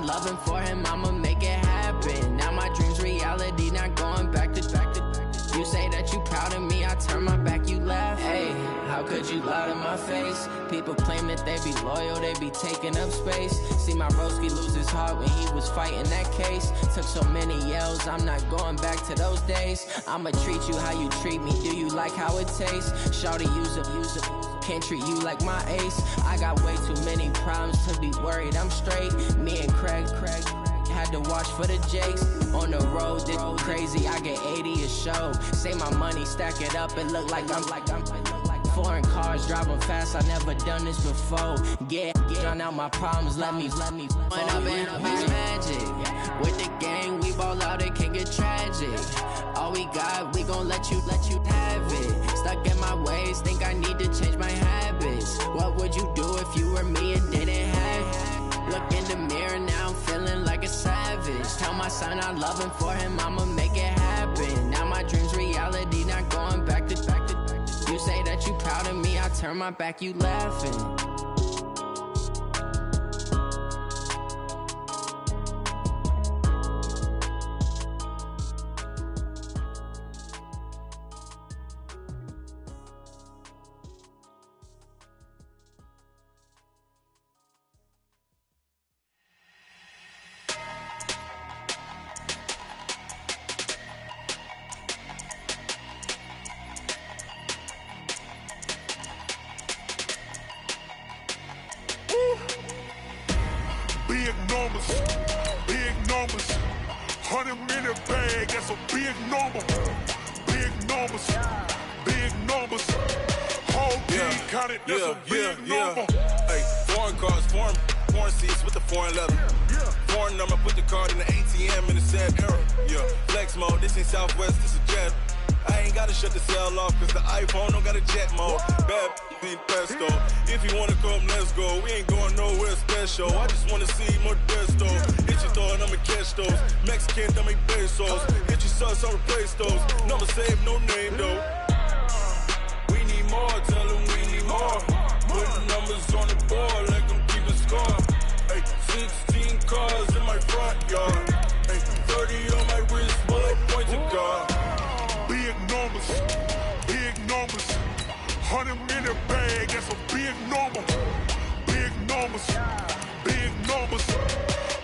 loving for him, I'ma make it happen. Now my dream's reality, not going back to. You say that you proud of me, I turn my back, you laugh. Hey, how could you lie to my face? People claim that they be loyal, they be taking up space. See my broski lose his heart when he was fighting that case. Took so many yells, I'm not going back to those days. I'ma treat you how you treat me, do you like how it tastes? Shawty, use it, can't treat you like my ace. I got way too many problems to be worried, I'm straight. Me and Craig had to watch for the Jakes. On the road, this crazy, I get 80 a show. Say my money, stack it up, it look like I'm foreign cars, driving fast, I never done this before. Drown out my problems, let me When up in bitch magic. With the gang, we ball out, it can get tragic. All we got, we gon' let you have it. Stuck in my ways, think I need to change my habits. What would you do if you were me and didn't have it? Look in the mirror, now I'm feeling like a savage. Tell my son I love him, for him I'ma make it happen. Now my dream's reality, not going back to. You say that you proud of me, I turn my back, you laughing. Big numbers, 100-minute bag, that's a big number. Big numbers, whole team counted, that's a big number. Hey, foreign cars, foreign seats with the foreign leather. Foreign number, put the card in the ATM in the sad era. Yeah, flex mode, this ain't Southwest, this a jet. I ain't gotta shut the cell off, cause the iPhone don't got a jet mode. Bad ain't pesto. If you wanna come, let's go. We ain't going nowhere special. I just wanna see more desto. Hit your thought, I'ma catch those. Mexican, don't make pesos. Hit your sus, I'll replace those. Number save, no name though. We need more, tell them we need more. Putting numbers on the board like I'm keeping score. Hey, 16 cars in my front yard. Hey, 30 on my wrist, while I point to God. Big numbers, 100-minute bag, that's a big number. Big numbers,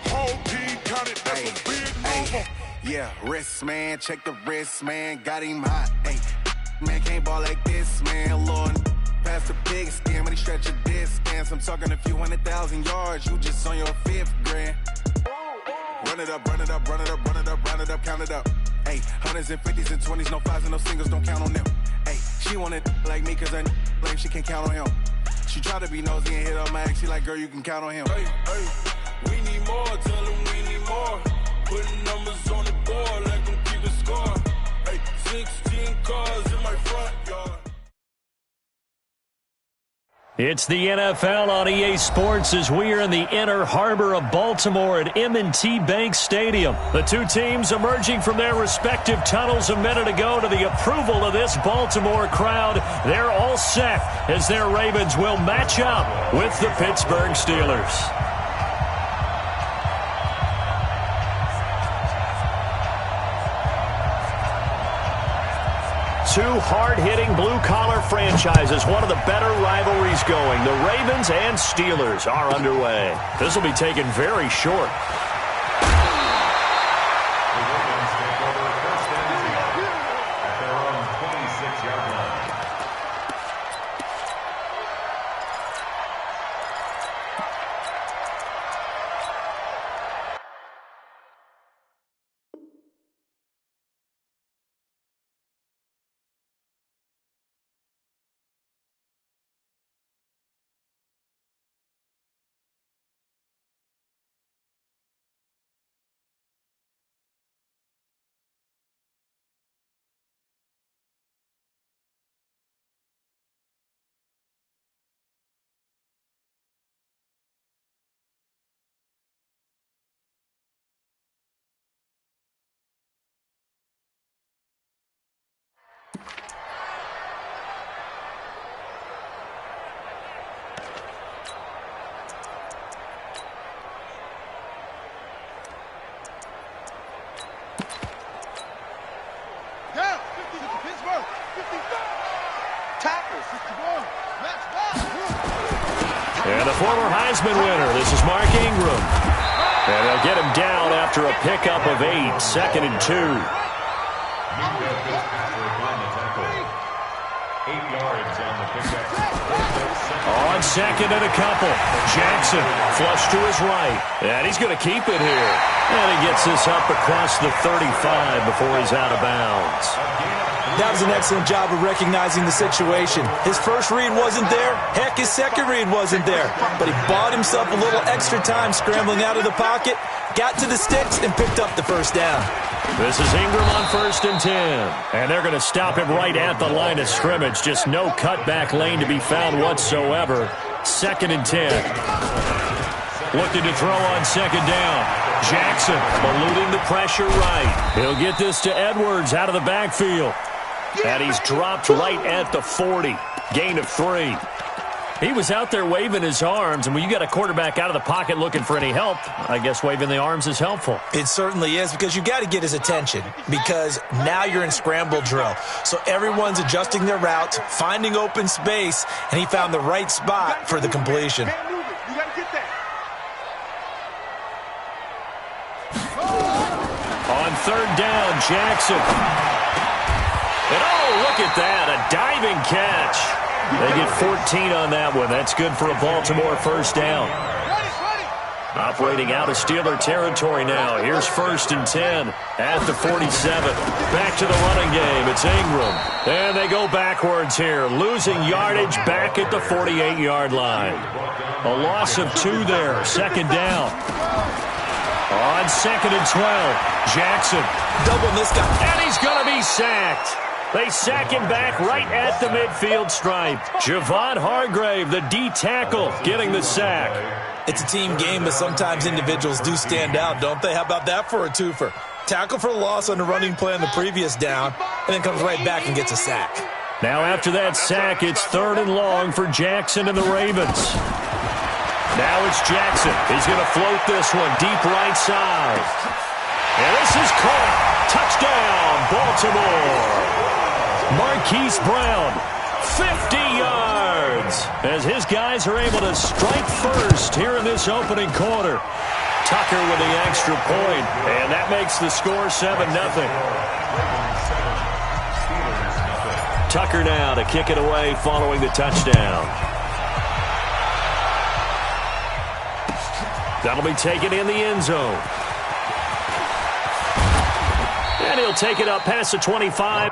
whole team counted, that's a big number. Yeah, wrist man, check the wrist man, got him hot. Hey, man can't ball like this, man. Lord, past the big skin, but he stretch a distance. I'm talking a few 100,000 yards, you just on your 5th grand. Run it up, count it up. Hey, hundreds and 50s and 20s, no 5s and no singles, don't count on them. Hey, she want it like me, cause her blame she can't count on him. She try to be nosy and hit on my ex, she like, girl, you can count on him. Hey, we need more, tell them we need more. Putting numbers on the board like I'm keeping score. Hey, 16 cars in my front yard. It's the NFL on EA Sports as we are in the inner harbor of Baltimore at M&T Bank Stadium. The two teams emerging from their respective tunnels a minute ago to the approval of this Baltimore crowd. They're all set as their Ravens will match up with the Pittsburgh Steelers. Two hard-hitting blue-collar franchises, one of the better rivalries going. The Ravens and Steelers are underway. This will be taken very short. And the former Heisman winner, this is Mark Ingram. And they'll get him down after a pickup of 8, 2nd and 2. 8 yards on the pickup. On 2nd and a couple. Jackson flush to his right. And he's going to keep it here. And he gets this up across the 35 before he's out of bounds. That was an excellent job of recognizing the situation. His first read wasn't there. Heck, his second read wasn't there. But he bought himself a little extra time scrambling out of the pocket, got to the sticks, and picked up the first down. This is Ingram on 1st and 10. And they're going to stop him right at the line of scrimmage. Just no cutback lane to be found whatsoever. 2nd and 10. Looking to throw on 2nd down. Jackson eluding the pressure right. He'll get this to Edwards out of the backfield. And he's dropped right at the 40. Gain of 3. He was out there waving his arms, and when you got a quarterback out of the pocket looking for any help, I guess waving the arms is helpful. It certainly is, because you got to get his attention, because now you're in scramble drill. So everyone's adjusting their routes, finding open space, and he found the right spot for the completion. On 3rd down, Jackson. And oh, look at that, a diving catch. They get 14 on that one. That's good for a Baltimore first down. Operating out of Steeler territory now. Here's 1st and 10 at the 47. Back to the running game. It's Ingram. And they go backwards here, losing yardage back at the 48-yard line. A loss of 2 there, 2nd down. On 2nd and 12, Jackson. Doubling this guy. And he's going to be sacked. They sack him back right at the midfield stripe. Javon Hargrave, the D tackle, getting the sack. It's a team game, but sometimes individuals do stand out, don't they? How about that for a twofer? Tackle for loss on the running play on the previous down, and then comes right back and gets a sack. Now after that sack, it's 3rd and long for Jackson and the Ravens. Now it's Jackson. He's going to float this one deep right side. And this is caught. Touchdown, Baltimore. Marquise Brown, 50 yards, as his guys are able to strike first here in this opening quarter. Tucker with the extra point, and that makes the score 7-0. Tucker now to kick it away following the touchdown. That'll be taken in the end zone. And he'll take it up past the 25.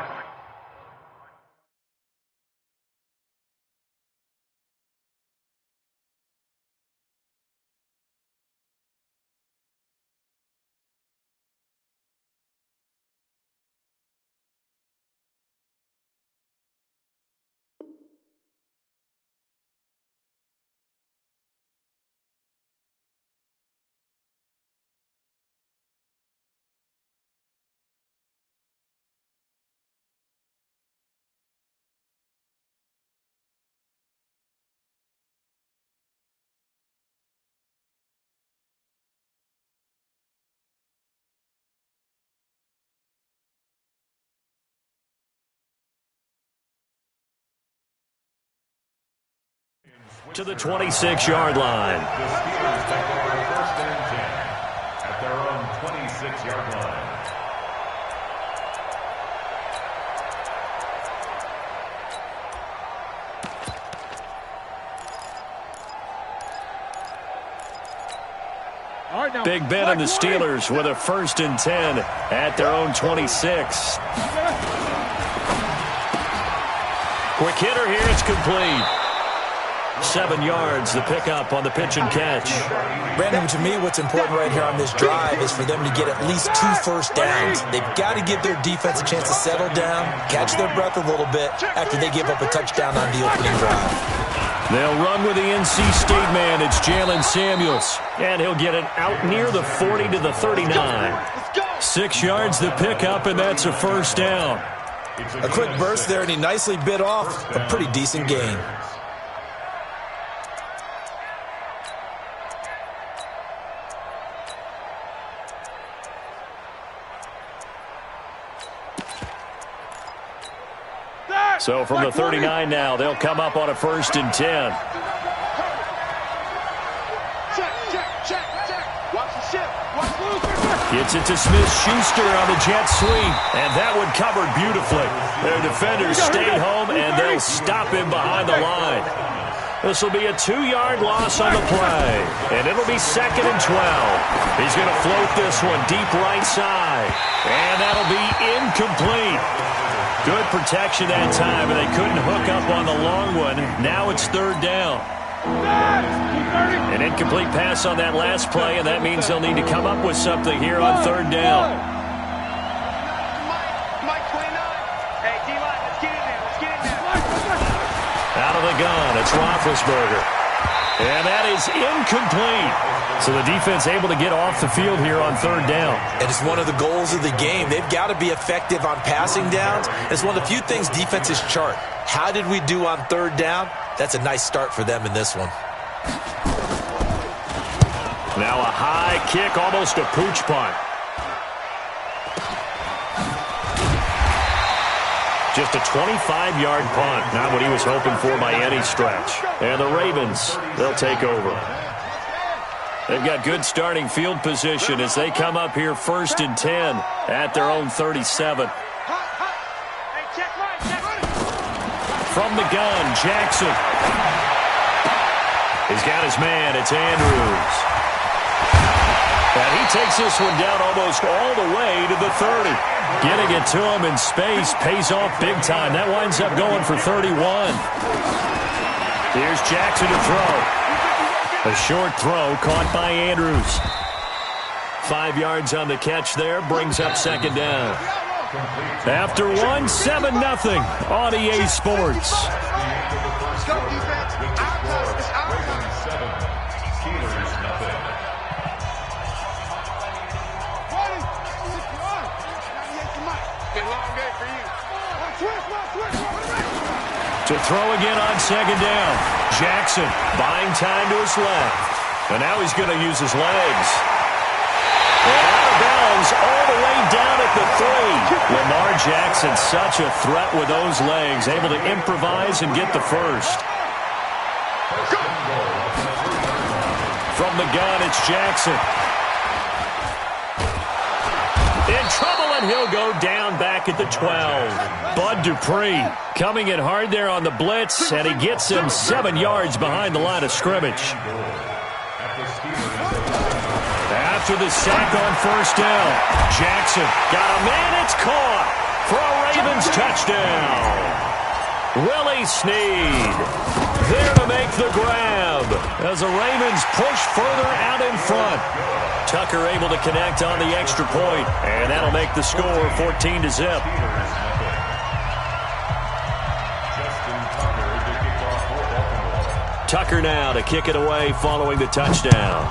To the 26-yard line. The Steelers tackle for 1st and 10 at their own 26-yard line. Big Ben and the Steelers with a 1st and 10 at their own 26. Quick hitter here, it's complete. 7 yards, the pickup on the pitch and catch. Brandon, to me, what's important right here on this drive is for them to get at least 2 first downs. They've got to give their defense a chance to settle down, catch their breath a little bit after they give up a touchdown on the opening drive. They'll run with the NC State man. It's Jalen Samuels. And he'll get it out near the 40 to the 39. 6 yards, the pickup, and that's a first down. A quick burst there, and he nicely bit off a pretty decent gain. So from the 39 now, they'll come up on a 1st and 10. Gets it to Smith-Schuster on the jet sweep, and that one covered beautifully. Their defenders stayed home, and they'll stop him behind the line. This will be a 2-yard loss on the play, and it'll be 2nd and 12. He's going to float this one deep right side, and that'll be incomplete. Good protection that time, and they couldn't hook up on the long one. Now it's 3rd down. An incomplete pass on that last play, and that means they'll need to come up with something here on 3rd down. Out of the gun, it's Roethlisberger. And that is incomplete. So the defense able to get off the field here on 3rd down. And it's one of the goals of the game. They've got to be effective on passing downs. It's one of the few things defenses chart. How did we do on 3rd down? That's a nice start for them in this one. Now a high kick, almost a pooch punt. Just a 25-yard punt. Not what he was hoping for by any stretch. And the Ravens, they'll take over. They've got good starting field position as they come up here 1st and 10 at their own 37. From the gun, Jackson. He's got his man. It's Andrews. And he takes this one down almost all the way to the 30. Getting it to him in space pays off big time. That winds up going for 31. Here's Jackson to throw. A short throw caught by Andrews. 5 yards on the catch there. Brings up 2nd down. After one, 7-0 on EA Sports. To throw again on 2nd down. Jackson buying time to his left. And now he's going to use his legs. And out of bounds all the way down at the 3. Lamar Jackson, such a threat with those legs. Able to improvise and get the first. From the gun, it's Jackson. In trouble, and he'll go down back at the 12. Bud Dupree coming in hard there on the blitz, and he gets him 7 yards behind the line of scrimmage. After the sack on 1st down, Jackson got a man, it's caught for a Ravens touchdown. Willie Snead there to make the grab as the Ravens push further out in front. Tucker able to connect on the extra point, and that'll make the score 14-0. Tucker now to kick it away following the touchdown.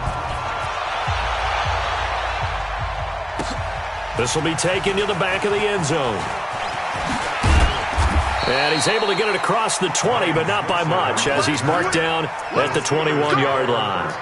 This will be taken to the back of the end zone. And he's able to get it across the 20, but not by much, as he's marked down at the 21-yard line.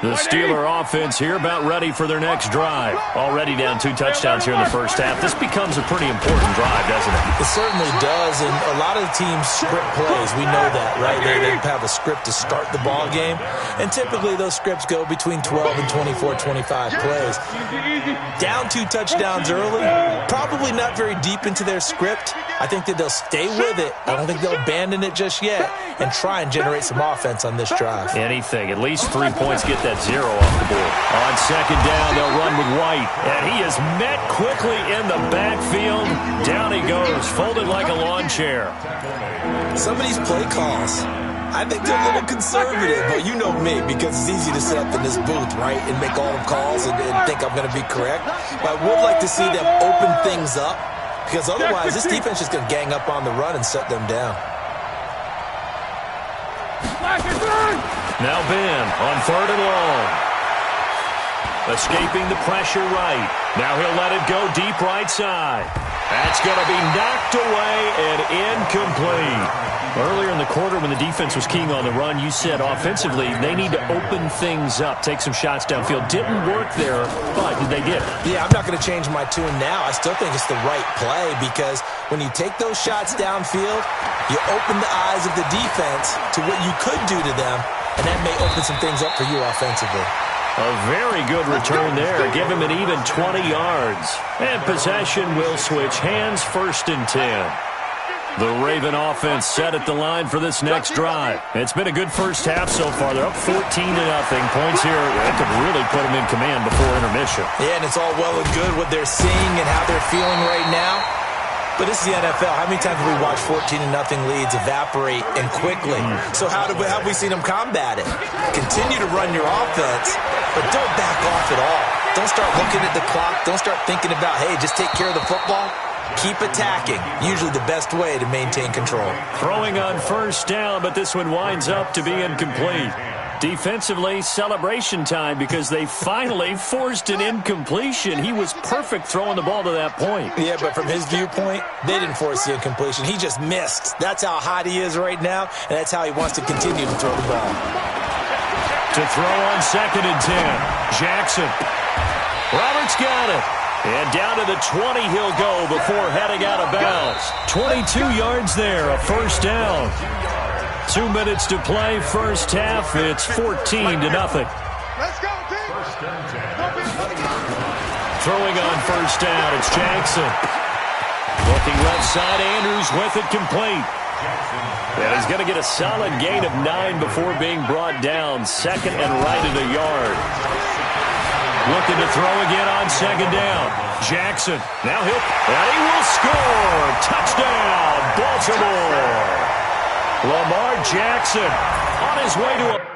The Steeler offense here about ready for their next drive. Already down 2 touchdowns here in the first half. This becomes a pretty important drive, doesn't it? It certainly does, and a lot of the teams script plays. We know that, right? They have a script to start the ball game, and typically those scripts go between 12 and 24, 25 plays. Down 2 touchdowns early, probably not very deep into their script. I think that they'll stay with it. I don't think they'll abandon it just yet and try and generate some offense on this drive. Anything. At least 3 points, get that 0 off the board. On 2nd down, they'll run with White. And he is met quickly in the backfield. Down he goes, folded like a lawn chair. Some of these play calls, I think they're a little conservative, but you know me, because it's easy to sit up in this booth, right, and make all the calls and think I'm going to be correct. But I would like to see them open things up, because otherwise this defense is going to gang up on the run and set them down. Now Ben on 3rd and long. Escaping the pressure right. Now he'll let it go deep right side. That's going to be knocked away and incomplete. Earlier in the quarter when the defense was keying on the run, you said offensively they need to open things up, take some shots downfield. Didn't work there, but they did. Yeah, I'm not going to change my tune now. I still think it's the right play because when you take those shots downfield, you open the eyes of the defense to what you could do to them, and that may open some things up for you offensively. A very good return there. Give him an even 20 yards. And possession will switch hands, 1st and 10. The Raven offense set at the line for this next drive. It's been a good first half so far. They're up 14-0. Points here that could really put them in command before intermission. Yeah, and it's all well and good what they're seeing and how they're feeling right now. But this is the NFL. How many times have we watched 14-0 leads evaporate and quickly? So how have we seen them combat it? Continue to run your offense, but don't back off at all. Don't start looking at the clock. Don't start thinking about, hey, just take care of the football. Keep attacking. Usually the best way to maintain control. Throwing on 1st down, but this one winds up to be incomplete. Defensively, celebration time because they finally forced an incompletion. He was perfect throwing the ball to that point. Yeah, but from his viewpoint, they didn't force the incompletion. He just missed. That's how hot he is right now, and that's how he wants to continue to throw the ball. To throw on 2nd and 10. Jackson. Roberts got it. And down to the 20 he'll go before heading out of bounds. 22 yards there, a 1st down. 2 minutes to play, first half. It's 14-0. Let's go, team. Throwing on 1st down, it's Jackson. Looking left side, Andrews with it complete. And he's going to get a solid gain of 9 before being brought down. 2nd and right at a yard. Looking to throw again on 2nd down. Jackson, now and he will score. Touchdown, Baltimore. Lamar Jackson on his way to a...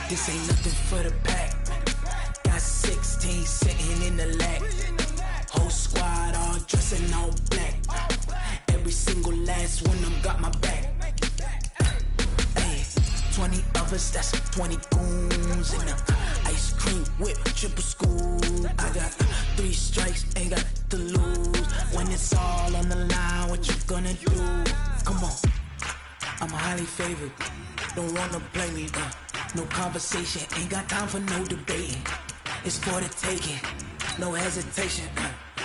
This ain't nothing for the pack. Got 16 sitting in the lag. Whole squad all dressing all black. Every single last one of them got my back. Hey, 20 of us, that's 20 goons in the ice cream whip, triple school. I got 3 strikes, ain't got to lose. When it's all on the line, what you gonna do? Come on, I'm highly favored. Don't wanna play me, no conversation, ain't got time for no debating. It's for the taking, no hesitation.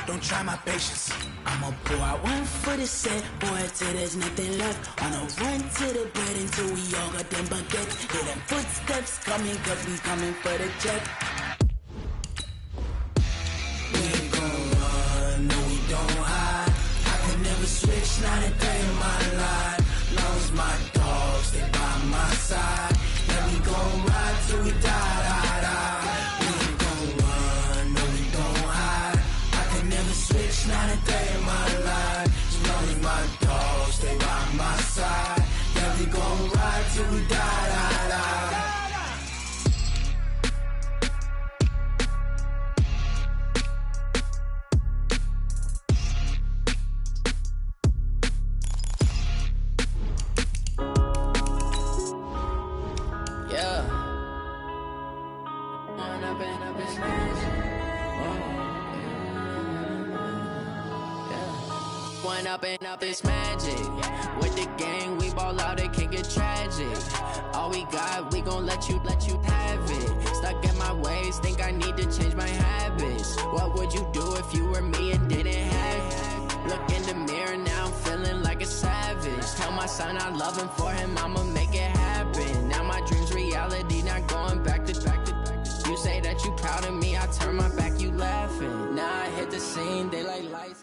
Don't try my patience. I'ma pour out one for the set, boy, till there's nothing left. On a run to the bed until we all got them baguettes. Hear them footsteps coming, cause we coming for the check. We ain't gon' run, no we don't hide. I can never switch, not a day in my life. Long as my dogs, they by my side. Yeah, we gon' ride till we die. We ain't gon' run, no we don't hide. I can never switch, not a day in my life. As long as my dogs, they by my side. Yeah, we gon' ride till we die. One up and up, it's magic. With the gang, we ball out, it can get tragic. All we got, we gon' let you have it. Stuck in my ways, think I need to change my habits. What would you do if you were me and didn't have it? Look in the mirror, now I'm feeling like a savage. Tell my son I love him, for him I'ma make it happen. Now my dream's reality, not going back to. You say that you proud of me, I turn my back, you laughing. Now I hit the scene, they like lights.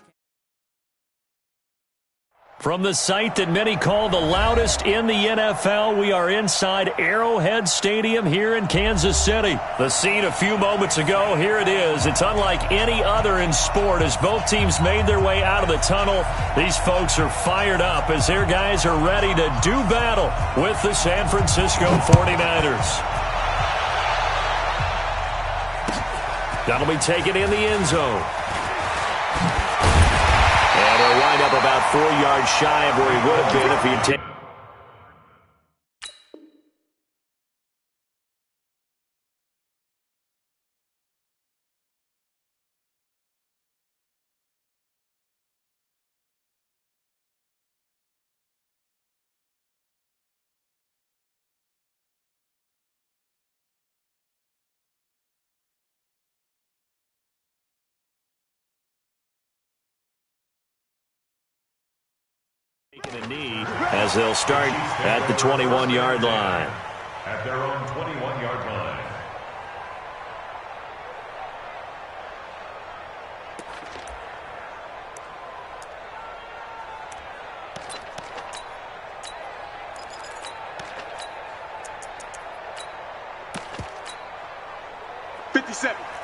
From the site that many call the loudest in the NFL, we are inside Arrowhead Stadium here in Kansas City. The scene a few moments ago, here it is. It's unlike any other in sport as both teams made their way out of the tunnel. These folks are fired up as their guys are ready to do battle with the San Francisco 49ers. That'll be taken in the end zone. And he'll wind up about 4 yards shy of where he would have been if he had taken. Taking a knee as they'll start at the 21-yard line. At their own 21-yard line.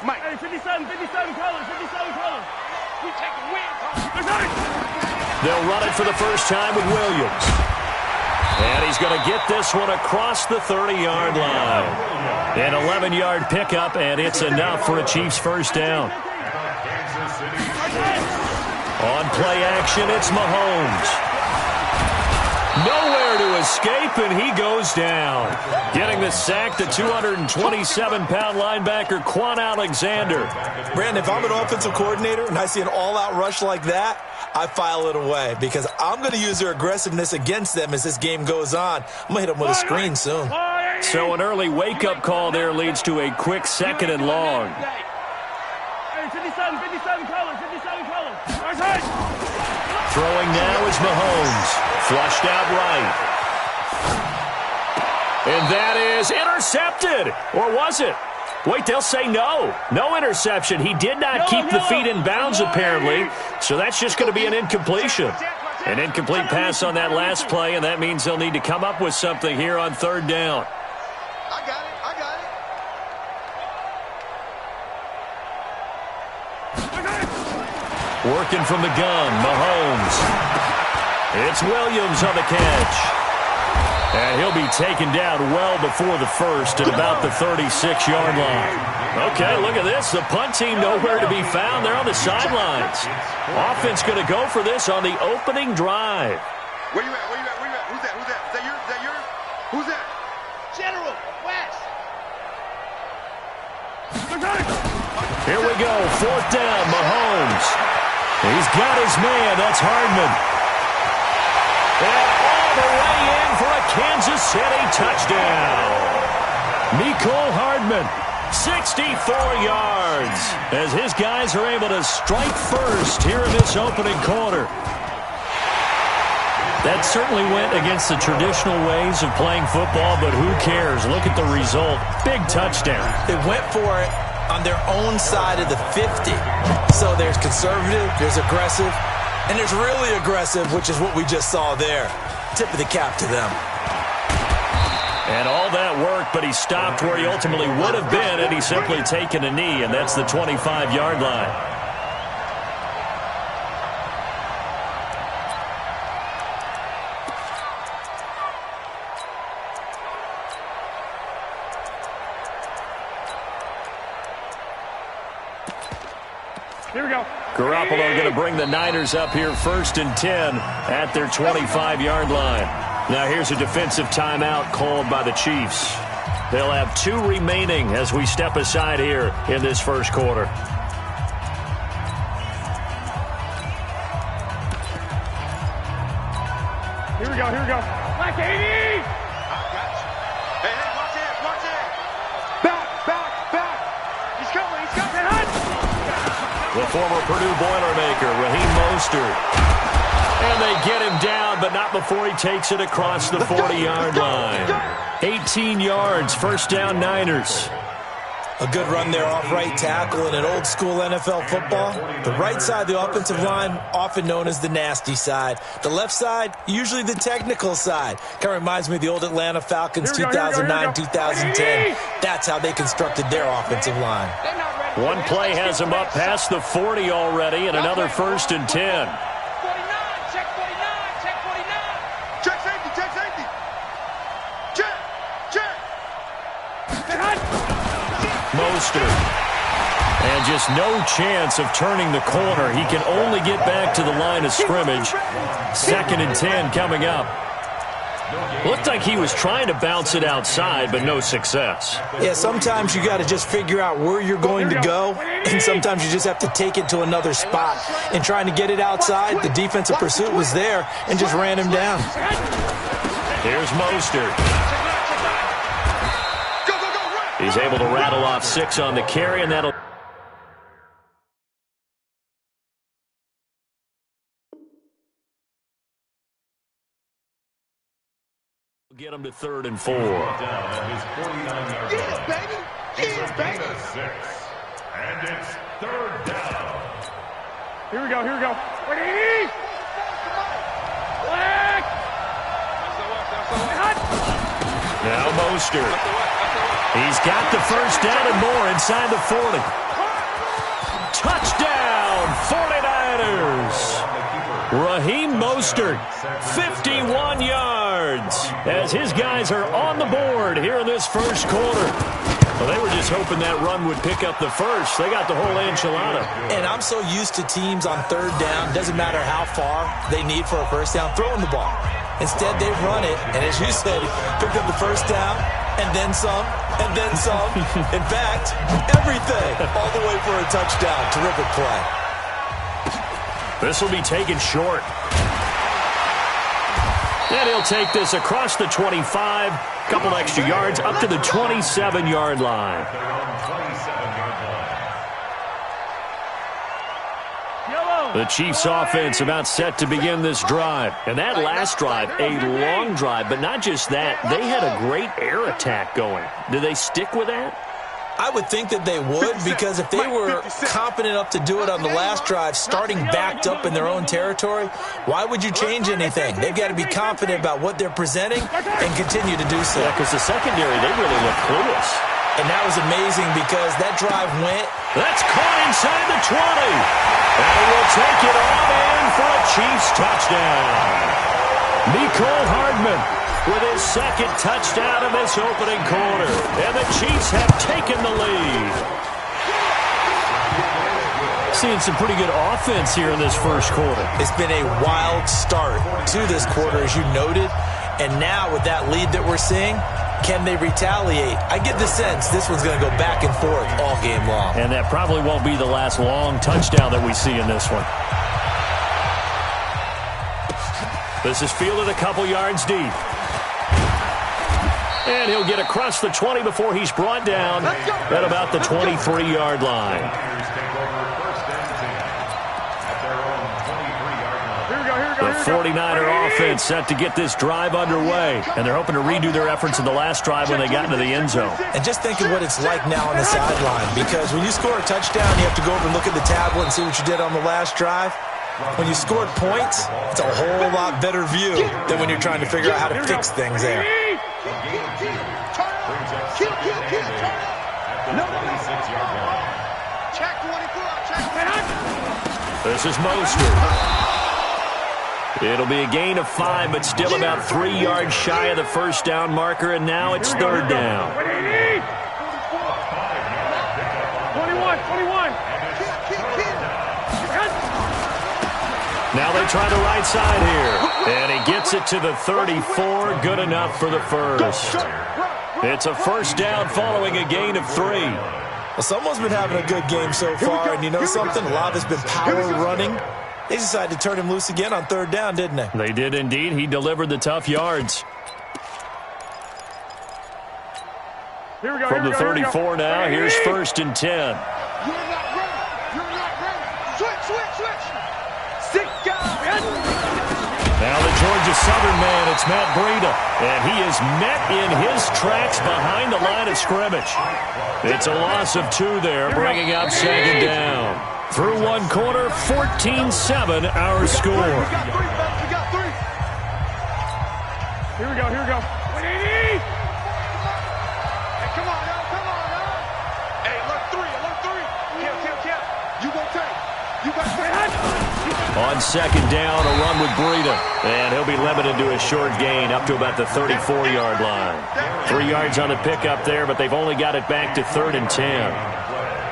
Mike. Hey, 57 colors. We take a win. They'll run it for the first time with Williams. And he's going to get this one across the 30-yard line. An 11-yard pickup, and it's enough for a Chiefs first down. On play action, it's Mahomes. Nowhere to escape, and he goes down. Getting the sack, the 227-pound linebacker, Quan Alexander. Brandon, if I'm an offensive coordinator and I see an all-out rush like that, I file it away because I'm going to use their aggressiveness against them as this game goes on. I'm going to hit them with a screen soon. So an early wake-up call there leads to a quick second and long. 57 colors. Throwing now is Mahomes. Flushed out right. And that is intercepted. Or was it? Wait, they'll say no. No interception. He did not keep the feet in bounds, apparently. So that's just going to be an incompletion. An incomplete pass on that last play, and that means they'll need to come up with something here on third down. I got it. Working from the gun, Mahomes. It's Williams on the catch. And he'll be taken down well before the first at about the 36-yard line. Okay, look at this. The punt team nowhere to be found. They're on the sidelines. Offense going to go for this on the opening drive. Where you at? Who's that? Is that yours? Who's that? General West. Here we go. Fourth down, Mahomes. He's got his man. That's Hardman. And all the way in for a Kansas City touchdown. Mecole Hardman, 64 yards, as his guys are able to strike first here in this opening quarter. That certainly went against the traditional ways of playing football, but who cares? Look at the result. Big touchdown. They went for it on their own side of the 50. So there's conservative, there's aggressive, and there's really aggressive, which is what we just saw there. Tip of the cap to them. And all that work, but he stopped where he ultimately would have been had he simply taken a knee, and that's the 25-yard line. Here we go. Garoppolo going to bring the Niners up here first and 10 at their 25-yard line. Now here's a defensive timeout called by the Chiefs. They'll have 2 remaining as we step aside here in this first quarter. Here we go, here we go. Black 80! I got you. Hey, watch it, watch it. Back. He's coming. The former Purdue Boilermaker, Raheem Mostert. And they get him down, but not before he takes it across the 40-yard line. 18 yards, first down Niners. A good run there off right tackle in an old-school NFL football. The right side of the offensive line, often known as the nasty side. The left side, usually the technical side. Kind of reminds me of the old Atlanta Falcons 2009, 2010. That's how they constructed their offensive line. One play has him up past the 40 already, and another first and 10. Mostert. And just no chance of turning the corner. He can only get back to the line of scrimmage. 2nd and 10 coming up. Looked like he was trying to bounce it outside, but no success. Yeah, sometimes you got to just figure out where you're going to go, and sometimes you just have to take it to another spot. And trying to get it outside, the defensive pursuit was there and just ran him down. Here's Mostert. He's able to rattle off 6 on the carry, and that'll... get him to 3rd and 4. Down at his 49-yard line. Get it, baby. 6. And it's 3rd down. Here we go. Ready? Black! Now Mostert. He's got the first down and more inside the 40. Touchdown, 49ers. Raheem Mostert, 51 yards, as his guys are on the board here in this first quarter. Well, they were just hoping that run would pick up the first. They got the whole enchilada. And I'm so used to teams on 3rd down, doesn't matter how far they need for a first down, throwing the ball. Instead, they run it, and as you said, picked up the first down, and then some, and then some. In fact, everything, all the way for a touchdown. Terrific play. This will be taken short. And he'll take this across the 25, couple extra yards, up to the 27-yard line. The Chiefs offense about set to begin this drive. And that last drive, a long drive, but not just that. They had a great air attack going. Do they stick with that? I would think that they would, because if they were confident enough to do it on the last drive, starting backed up in their own territory, why would you change anything? They've got to be confident about what they're presenting and continue to do so. Yeah, because the secondary, they really look clueless. And that was amazing because that drive went. That's caught inside the 20. And will take it on in for a Chiefs touchdown. Mecole Hardman with his 2nd touchdown of this opening quarter. And the Chiefs have taken the lead. Seeing some pretty good offense here in this first quarter. It's been a wild start to this quarter, as you noted. And now with that lead that we're seeing, can they retaliate? I get the sense this one's going to go back and forth all game long. And that probably won't be the last long touchdown that we see in this one. This is fielded a couple yards deep. And he'll get across the 20 before he's brought down at about the 23-yard line. The 49er offense set to get this drive underway, and they're hoping to redo their efforts in the last drive when they got into the end zone. And just think of what it's like now on the sideline, because when you score a touchdown, you have to go over and look at the tablet and see what you did on the last drive. When you scored points, it's a whole lot better view than when you're trying to figure out how to fix things there. This is Mostert. It'll be a gain of 5, but still about 3 yards shy of the first down marker, and now it's 3rd down. 21. Now they try the right side here, and he gets it to the 34. Good enough for the first. It's a first down following a gain of 3. Well, someone's been having a good game so far, and you know something? A lot of it's been power running. They decided to turn him loose again on 3rd down, didn't they? They did indeed. He delivered the tough yards. Here we go. From the 34 now, here's 1st and 10. You're not ready. You're not ready. Switch. Sit down. Now the Georgia Southern man, it's Matt Breida. And he is met in his tracks behind the line of scrimmage. It's a loss of 2 there, bringing up 2nd down. Through one quarter, 14-7 our score. We got 3. Here we go. 180. Hey, come on now. Hey, look 3. Count. You gonna take. You got 3. On 2nd down, a run with Breida. And he'll be limited to a short gain up to about the 34-yard line. 3 yards on the pickup there, but they've only got it back to 3rd and 10.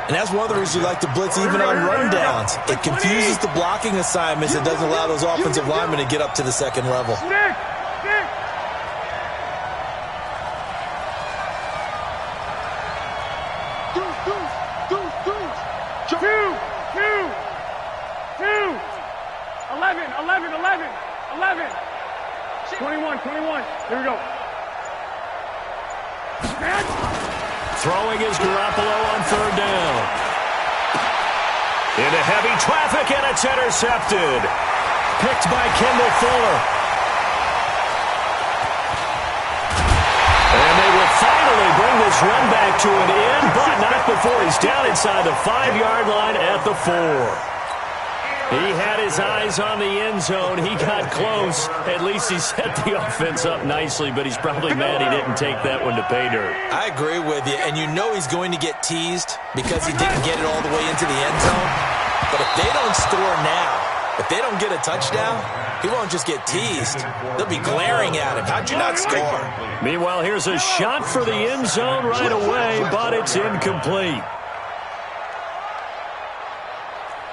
And that's one of the reasons you like to blitz even on rundowns. It confuses the blocking assignments. It doesn't allow those offensive linemen to get up to the 2nd level. Stick. Two. 11. 21. Here we go. Throwing is Garoppolo on 3rd down. Into heavy traffic, and it's intercepted. Picked by Kendall Fuller. And they will finally bring this run back to an end, but not before he's down inside the 5-yard line at the 4. He had his eyes on the end zone. He got close. At least he set the offense up nicely, but he's probably mad he didn't take that one to pay dirt. I agree with you, and you know he's going to get teased because he didn't get it all the way into the end zone. But if they don't score now, if they don't get a touchdown, he won't just get teased. They'll be glaring at him. How'd you not score? Meanwhile, here's a shot for the end zone right away, but it's incomplete.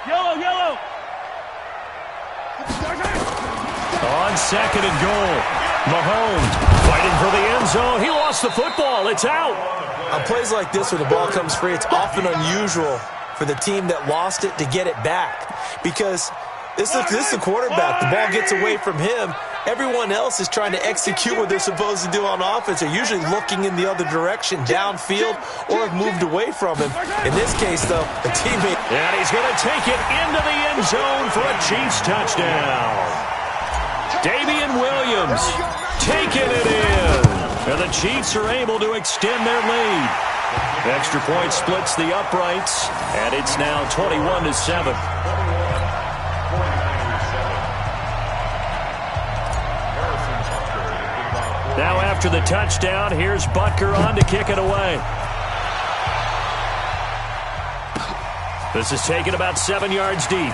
Yellow. On 2nd and goal, Mahomes fighting for the end zone. He lost the football. It's out. On plays like this where the ball comes free, it's often unusual for the team that lost it to get it back. Because this is a quarterback. The ball gets away from him. Everyone else is trying to execute what they're supposed to do on offense. They're usually looking in the other direction, downfield, or have moved away from him. In this case, though, a teammate. And he's going to take it into the end zone for a Chiefs touchdown. Damian Williams taking it in. And the Chiefs are able to extend their lead. Extra point splits the uprights, and it's now 21-7. Now after the touchdown, here's Butker on to kick it away. This is taken about 7 yards deep.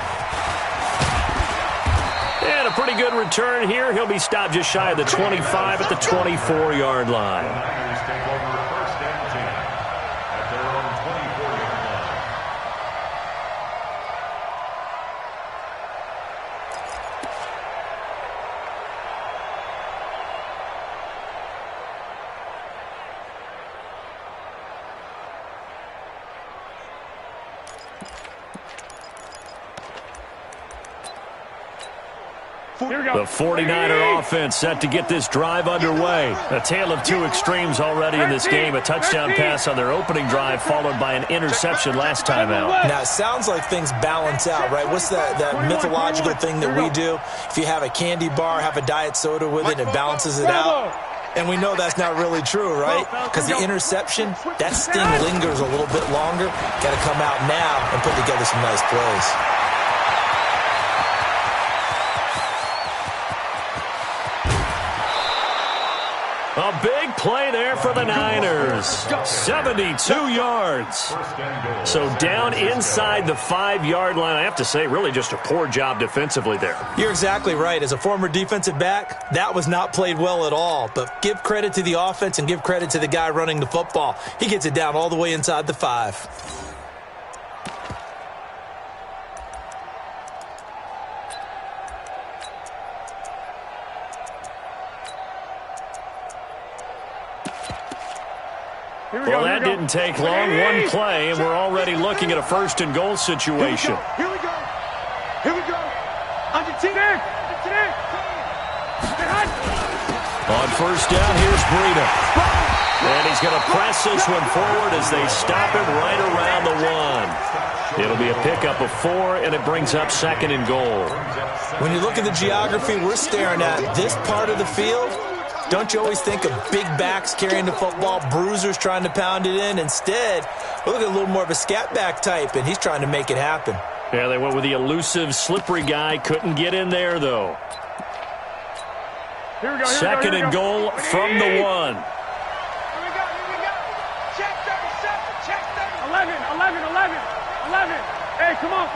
And a pretty good return here. He'll be stopped just shy of the 25 at the 24-yard line. The 49er offense set to get this drive underway. A tale of two extremes already in this game. A touchdown pass on their opening drive followed by an interception last time out. Now, it sounds like things balance out, right? What's that mythological thing that we do? If you have a candy bar, have a diet soda with it, it balances it out. And we know that's not really true, right? Because the interception, that sting lingers a little bit longer. Got to come out now and put together some nice plays. A big play there for the Niners. 72 yards. So down inside the 5-yard line. I have to say, really just a poor job defensively there. You're exactly right. As a former defensive back, that was not played well at all. But give credit to the offense and give credit to the guy running the football. He gets it down all the way inside the 5. Well, that didn't take long. One play, and we're already looking at a first-and-goal situation. Here we go. Here we go. Under 10. On first down, here's Breida. And he's going to press this one forward as they stop him right around the 1. It'll be a pickup of 4, and it brings up second and goal. When you look at the geography we're staring at, this part of the field, don't you always think of big backs carrying the football, bruisers trying to pound it in? Instead, we look at a little more of a scat back type, and he's trying to make it happen. Yeah, they went with the elusive, slippery guy. Couldn't get in there, though. Here we go. Second and goal from the 1. Here we go. Check 37. Check 37. 11. Hey, come on.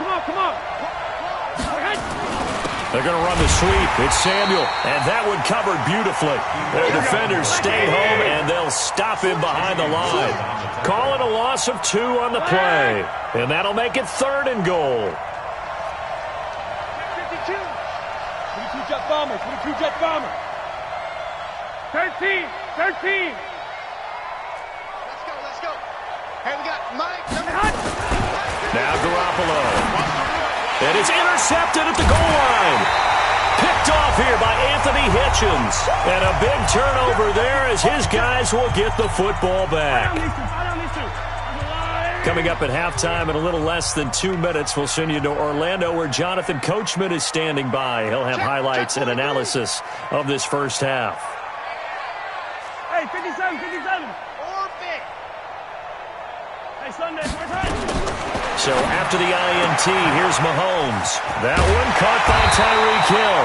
They're going to run the sweep. It's Samuel, and that one covered beautifully. Their defenders stay home, and they'll stop him behind the line. Call it a loss of 2 on the play, and that'll make it third and goal. 52. 22 jet bomber. 22 jet bomber. 13. Let's go. Hey, we got Mike. Now Garoppolo. And it's intercepted at the goal line. Picked off here by Anthony Hitchens. And a big turnover there as his guys will get the football back. Coming up at halftime in a little less than 2 minutes, we'll send you to Orlando where Jonathan Coachman is standing by. He'll have highlights and analysis of this first half. Hey, 57. Orbit. Hey, Sunday, my time. So after the INT, here's Mahomes. That one caught by Tyreek Hill.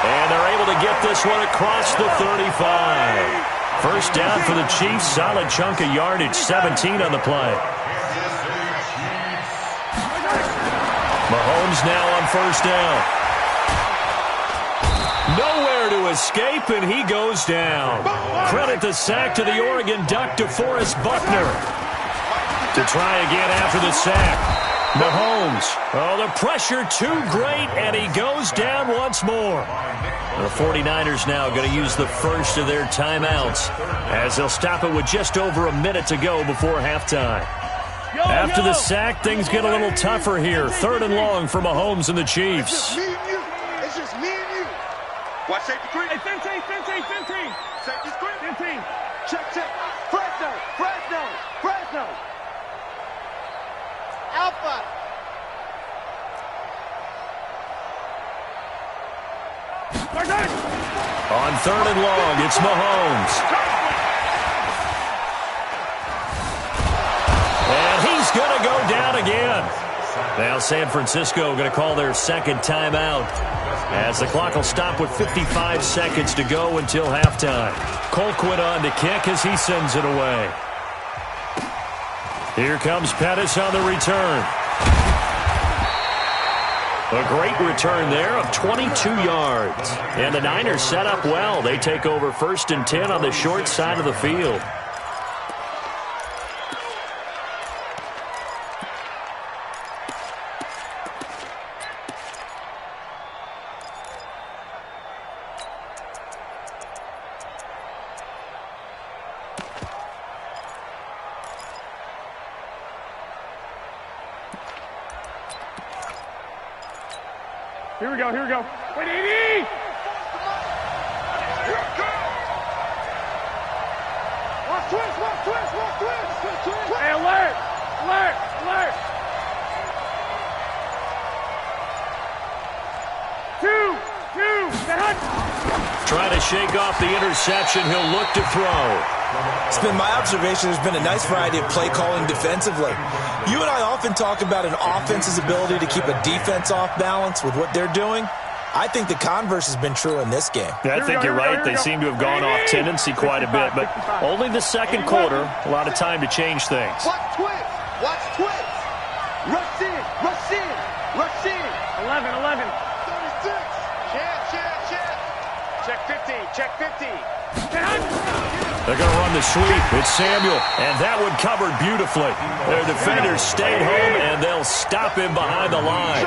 And they're able to get this one across the 35. First down for the Chiefs. Solid chunk of yardage. 17 on the play. Mahomes now on first down. Nowhere to escape, and he goes down. Credit the sack to the Oregon Duck, DeForest Buckner. To try again after the sack. Mahomes. Oh, the pressure too great, and he goes down once more. The 49ers now going to use the first of their timeouts as they'll stop it with just over a minute to go before halftime. After the sack, things get a little tougher here. Third and long for Mahomes and the Chiefs. It's just me and you. Watch safety 3. Hey, 15. Safety 3. 15. Check. Fresno. Alpha. On third and long, it's Mahomes. And he's going to go down again. Now San Francisco going to call their second timeout as the clock will stop with 55 seconds to go until halftime. Colquitt on to kick as he sends it away. Here comes Pettis on the return. A great return there of 22 yards. And the Niners set up well. They take over first and 10 on the short side of the field. Here we go. Wait, 80! Watch twist. Hey, alert! Two! Trying to shake off the interception. He'll look to throw. It's been my observation there's been a nice variety of play calling defensively. You and I often talk about an offense's ability to keep a defense off balance with what they're doing. I think the converse has been true in this game. Yeah, I think you're right. They seem to have gone off tendency quite a bit, but only the second quarter. A lot of time to change things. Watch twist. Rush in. 11. 36. Check 50. They're going to run the sweep. It's Samuel, and that one covered beautifully. Their defenders stayed home, and they'll stop him behind the line.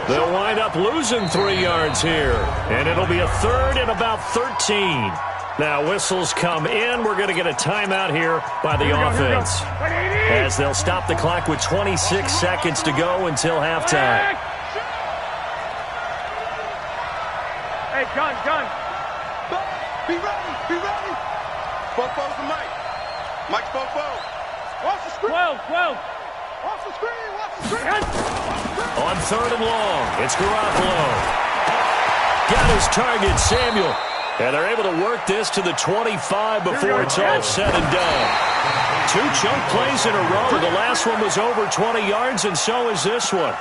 They'll wind up losing 3 yards here, and it'll be a third and about 13. Now whistles come in. We're going to get a timeout here by the offense, as they'll stop the clock with 26 seconds to go until halftime. Hey, gun. Be ready. Fofo's the mic. Mike's Fofo. Watch the screen. 12. Watch the screen. On 3rd and long, it's Garoppolo. Got his target, Samuel. And they're able to work this to the 25 before it's all said and done. 2 chunk plays in a row. The last one was over 20 yards, and so is this one.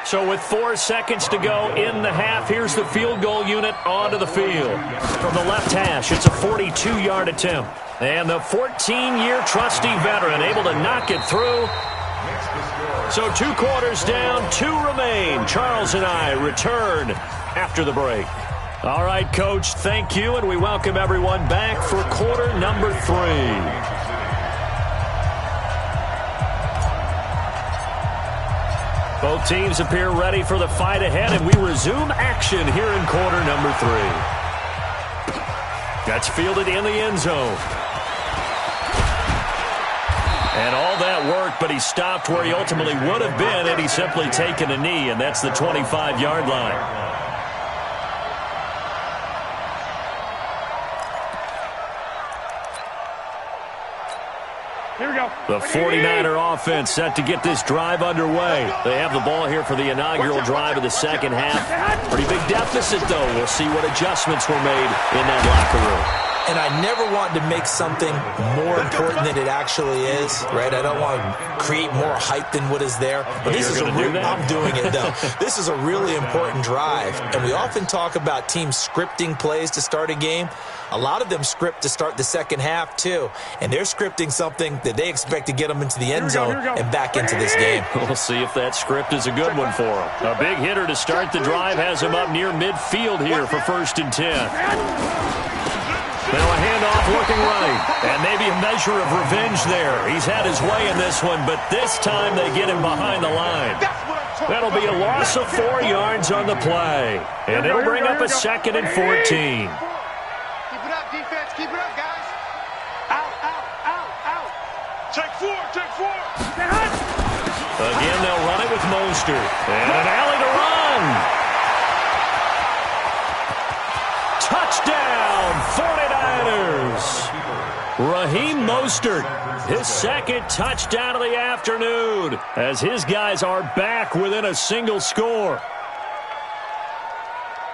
So with 4 seconds to go in the half, here's the field goal unit onto the field. From the left hash, it's a 42-yard attempt. And the 14-year trusty veteran able to knock it through. So 2 quarters down, 2 remain. Charles and I return after the break. All right, Coach, thank you, and we welcome everyone back for quarter number 3. Both teams appear ready for the fight ahead, and we resume action here in quarter number 3. That's fielded in the end zone. And all that work, but he stopped where he ultimately would have been had he simply taken a knee, and that's the 25-yard line. Here we go. The 49er offense set to get this drive underway. They have the ball here for the inaugural drive of the second half. Pretty big deficit, though. We'll see what adjustments were made in that locker room. And I never want to make something more important than it actually is, right? I don't want to create more hype than what is there. But this is I'm doing it, though. This is a really important drive. And we often talk about teams scripting plays to start a game. A lot of them script to start the second half, too. And they're scripting something that they expect to get them into the end zone and back into this game. We'll see if that script is a good one for them. A big hitter to start the drive has him up near midfield here for 1st and 10. Now a handoff looking right. And maybe a measure of revenge there. He's had his way in this one, but this time they get him behind the line. That'll be a loss of 4 yards on the play. And it'll bring up a 2nd and 14. Defense, keep it up, guys. Out. Take 4. Again, they'll run it with Mostert. And an alley to run. Touchdown, 49ers. Raheem Mostert, his 2nd touchdown of the afternoon, as his guys are back within a single score.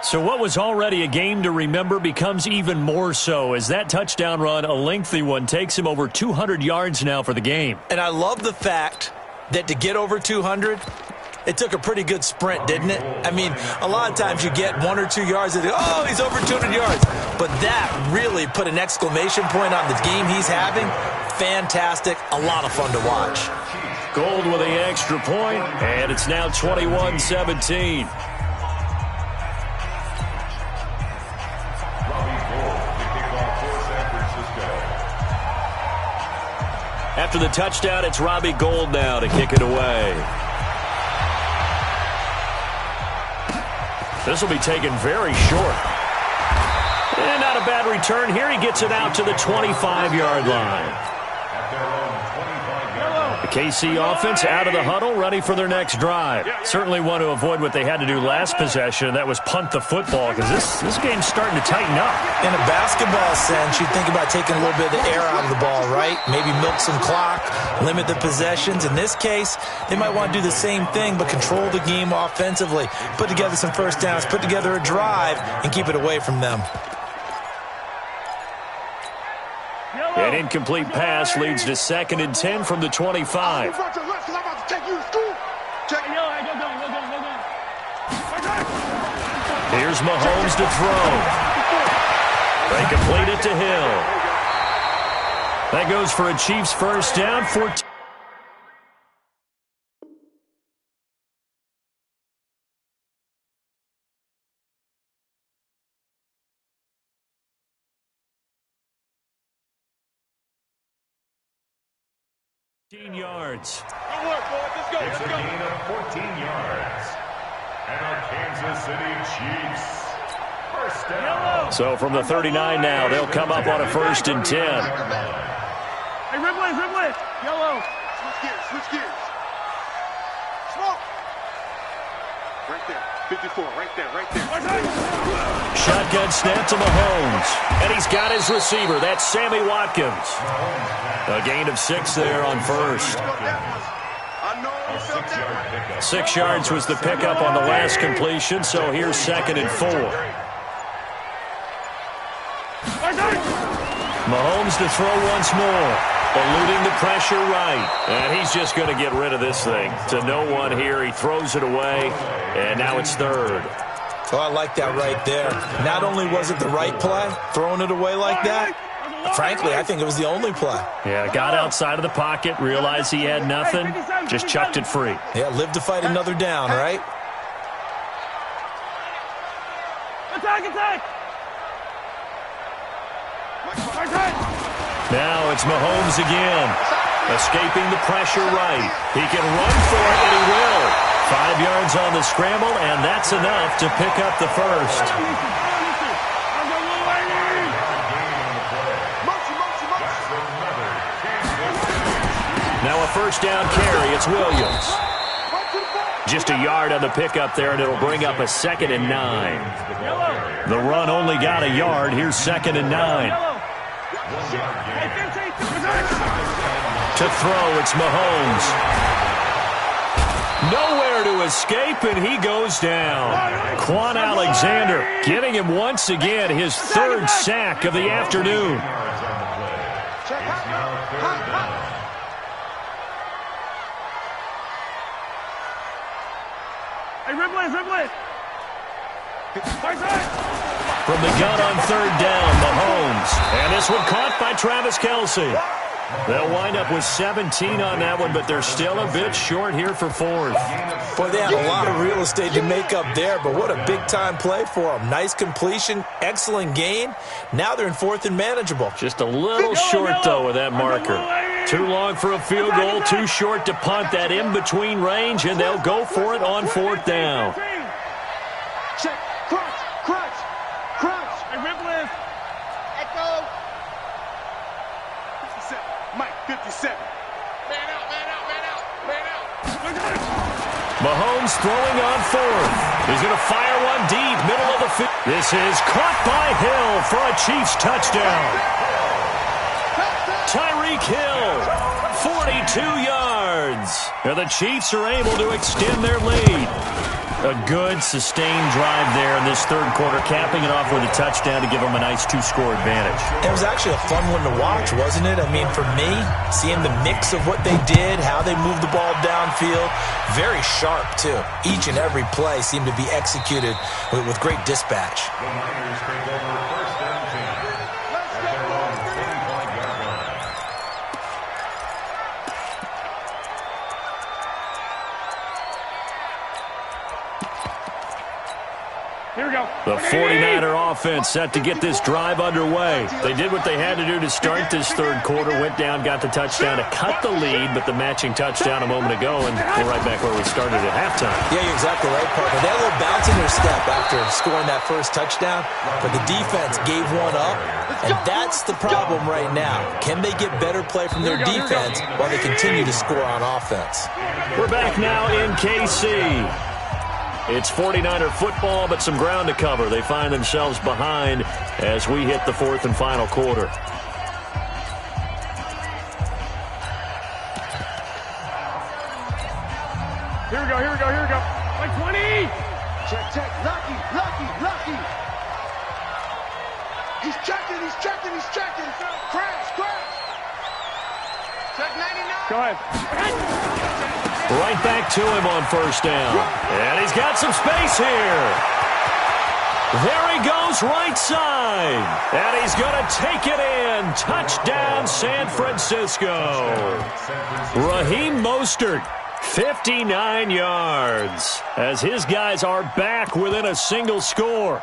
So what was already a game to remember becomes even more so as that touchdown run, a lengthy one, takes him over 200 yards now for the game. And I love the fact that to get over 200, it took a pretty good sprint, didn't it? I mean, a lot of times you get 1 or 2 yards and oh, he's over 200 yards. But that really put an exclamation point on the game he's having. Fantastic. A lot of fun to watch. Gold with the extra point, and it's now 21-17. After the touchdown, it's Robbie Gould now to kick it away. This will be taken very short. And not a bad return here. He gets it out to the 25-yard line. The KC offense out of the huddle, ready for their next drive. Certainly want to avoid what they had to do last possession. That was punt the football, because this game's starting to tighten up. In a basketball sense, you think about taking a little bit of the air out of the ball, right? Maybe milk some clock, limit the possessions. In this case, they might want to do the same thing, but control the game offensively. Put together some first downs, put together a drive, and keep it away from them. An incomplete pass leads to 2nd and 10 from the 25. Here's Mahomes to throw. They complete it to Hill. That goes for a Chiefs first down. 14 yards. Good work, boys. Let's go. It's a gain of 14 yards. And our Kansas City Chiefs So from the 39 now, they'll come up on a 1st and 10. Hey, Ripley, yellow. Switch gears. Smoke. Right there, 54, right there. Shotgun snap to Mahomes. And he's got his receiver. That's Sammy Watkins. A gain of 6 there on 1st. 6 yards was the pickup on the last completion, so here's 2nd and 4. Mahomes to throw once more. Eluding the pressure right. And he's just going to get rid of this thing. To no one here. He throws it away. And now it's 3rd. Oh, I like that right there. Not only was it the right play, throwing it away like that, frankly, I think it was the only play. Yeah, got outside of the pocket, realized he had nothing, just chucked it free. Yeah, live to fight another down, right? Attack! Now it's Mahomes again. Escaping the pressure right. He can run for it, and he will. 5 yards on the scramble, and that's enough to pick up the 1st. Now a 1st down carry. It's Williams. Just a yard on the pickup there, and it'll bring up a 2nd and 9. The run only got a yard. Here's 2nd and 9. To throw, it's Mahomes. Nowhere to escape, and he goes down. Quan Alexander getting him once again, his 3rd sack of the afternoon. Hey, Ripley! From the gun on 3rd down, Mahomes. And this one caught by Travis Kelce. They'll wind up with 17 on that one, but they're still a bit short here for 4th. Boy, they had a lot of real estate to make up there, but what a big-time play for them. Nice completion, excellent gain. Now they're in 4th and manageable. Just a little short, though, with that marker. Too long for a field goal, too short to punt that in-between range, and they'll go for it on 4th down. Check, crunch. Hey, Ripley. Echo. 57, Mike, 57. Man out. Mahomes throwing on 4th. He's going to fire one deep, middle of the field. This is caught by Hill for a Chiefs touchdown. Tyreek Hill, 42 yards. And the Chiefs are able to extend their lead. A good, sustained drive there in this 3rd quarter, capping it off with a touchdown to give them a nice 2-score advantage. It was actually a fun one to watch, wasn't it? I mean, for me, seeing the mix of what they did, how they moved the ball downfield, very sharp, too. Each and every play seemed to be executed with great dispatch. The Niners take over 1st and 10. At their own 45-yard line. Here we go. The 49er offense set to get this drive underway. They did what they had to do to start this 3rd quarter, went down, got the touchdown to cut the lead, but the matching touchdown a moment ago, and we're right back where we started at halftime. Yeah, you're exactly right, partner. They had a little bounce in their step after scoring that 1st touchdown, but the defense gave one up, and that's the problem right now. Can they get better play from their defense while they continue to score on offense? We're back now in KC. It's 49er football, but some ground to cover. They find themselves behind as we hit the 4th and final quarter. Here we go. Like 20. Check. Lucky. He's checking. Crash. Check 99. Go ahead. Right back to him on 1st down. And he's got some space here. There he goes right side. And he's going to take it in. Touchdown, San Francisco. Raheem Mostert, 59 yards. As his guys are back within a single score.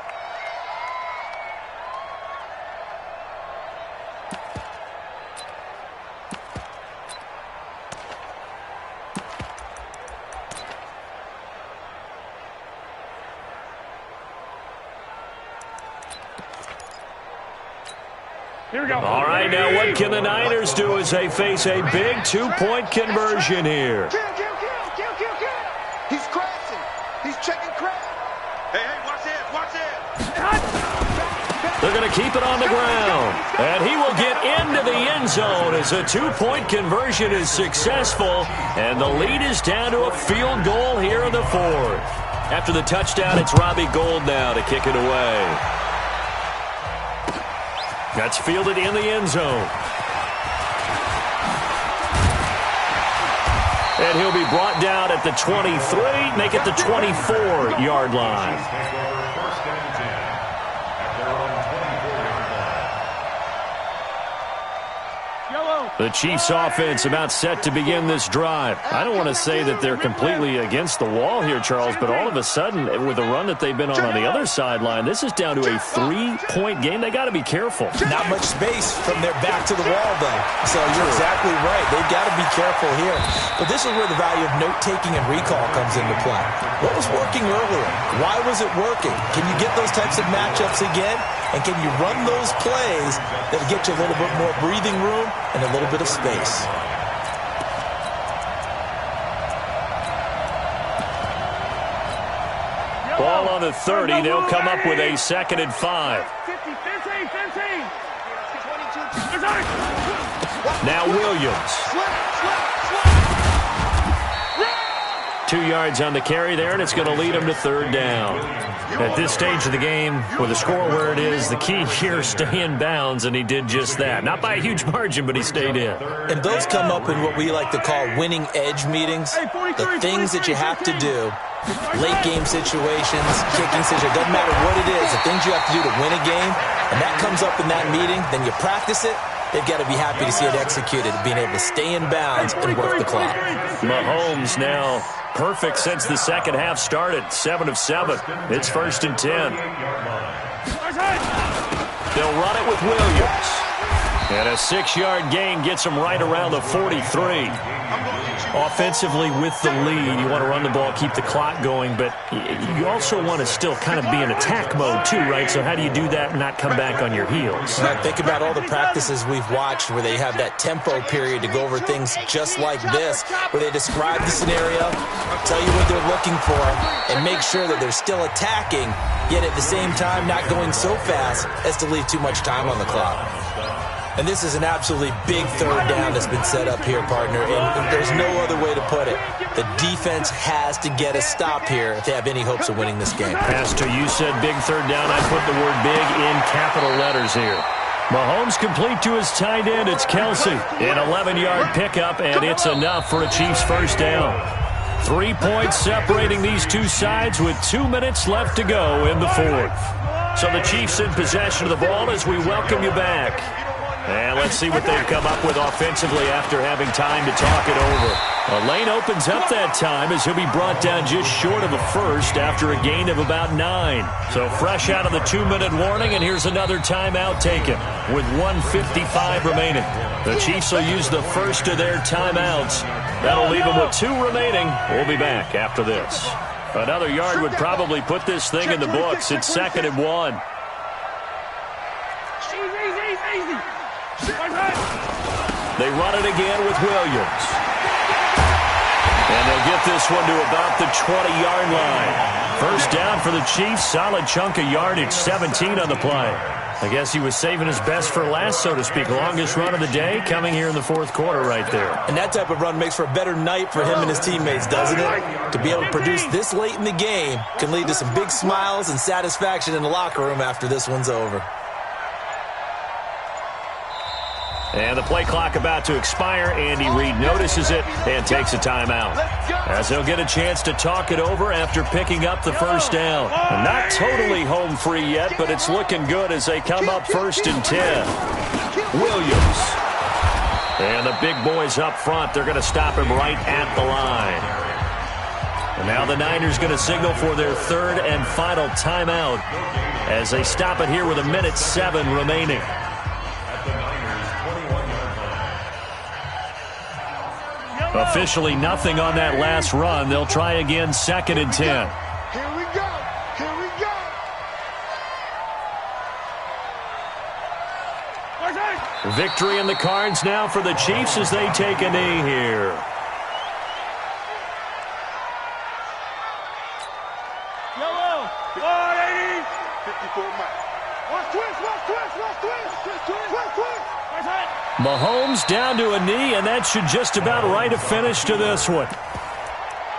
Here we go. All right, now what can the Niners do as they face a big two-point conversion here? Kill. He's crashing. He's checking crash. Hey, watch this. They're going to keep it on the ground. And he will get into the end zone as a two-point conversion is successful. And the lead is down to a field goal here in the fourth. After the touchdown, it's Robbie Gould now to kick it away. That's fielded in the end zone. And he'll be brought down at the 23, make it the 24-yard line. The Chiefs offense about set to begin this drive. I don't want to say that they're completely against the wall here, Charles, but all of a sudden, with the run that they've been on the other sideline, this is down to a 3-point game. They got to be careful. Not much space from their back to the wall, though. So you're exactly right. They've got to be careful here. But this is where the value of note-taking and recall comes into play. What was working earlier? Why was it working? Can you get those types of matchups again? And can you run those plays that get you a little bit more breathing room and a little bit of space? Ball on the 30. They'll come up with a 2nd and 5. 15. Now Williams. 2 yards on the carry there, and it's going to lead him to 3rd down. At this stage of the game, with the score where it is, the key here is stay in bounds, and he did just that. Not by a huge margin, but he stayed in. And those come up in what we like to call winning edge meetings. The things that you have to do, late game situations, kicking situations, doesn't matter what it is, the things you have to do to win a game, and that comes up in that meeting, then you practice it. They've got to be happy to see it executed, being able to stay in bounds and work the clock. Mahomes now perfect since the second half started. 7 of 7. It's 1st and 10. They'll run it with Williams. And a 6-yard gain gets him right around the 43. Offensively with the lead, you want to run the ball, keep the clock going, but you also want to still kind of be in attack mode too, right? So how do you do that and not come back on your heels? Think about all the practices we've watched where they have that tempo period to go over things just like this, where they describe the scenario, tell you what they're looking for, and make sure that they're still attacking, yet at the same time not going so fast as to leave too much time on the clock. And this is an absolutely big 3rd down that's been set up here, partner, and there's no other way to put it. The defense has to get a stop here if they have any hopes of winning this game. Pastor, you said big 3rd down. I put the word big in capital letters here. Mahomes complete to his tight end. It's Kelsey. An 11-yard pickup, and it's enough for a Chiefs 1st down. 3 points separating these two sides with 2 minutes left to go in the fourth. So the Chiefs in possession of the ball as we welcome you back. And let's see what they've come up with offensively after having time to talk it over. A lane opens up that time as he'll be brought down just short of a first after a gain of about 9. So fresh out of the 2-minute warning, and here's another timeout taken with 1:55 remaining. The Chiefs will use the first of their timeouts. That'll leave them with 2 remaining. We'll be back after this. Another yard would probably put this thing in the books. It's 2nd and 1. Easy. They run it again with Williams. And they'll get this one to about the 20-yard line. 1st down for the Chiefs. Solid chunk of yardage, 17 on the play. I guess he was saving his best for last, so to speak. Longest run of the day coming here in the 4th quarter right there. And that type of run makes for a better night for him and his teammates, doesn't it? To be able to produce this late in the game can lead to some big smiles and satisfaction in the locker room after this one's over. And the play clock about to expire. Andy Reid notices it and takes a timeout, as he'll get a chance to talk it over after picking up the 1st down. Not totally home free yet, but it's looking good as they come up 1st and 10. Williams. And the big boys up front, they're going to stop him right at the line. And now the Niners going to signal for their 3rd and final timeout as they stop it here with 1:07 remaining. Officially nothing on that last run. They'll try again, 2nd and 10. Here we go. Victory in the cards now for the Chiefs as they take a knee here. Yellow. 180. 54 miles. Watch twist. Mahomes down to a knee, and that should just about write a finish to this one.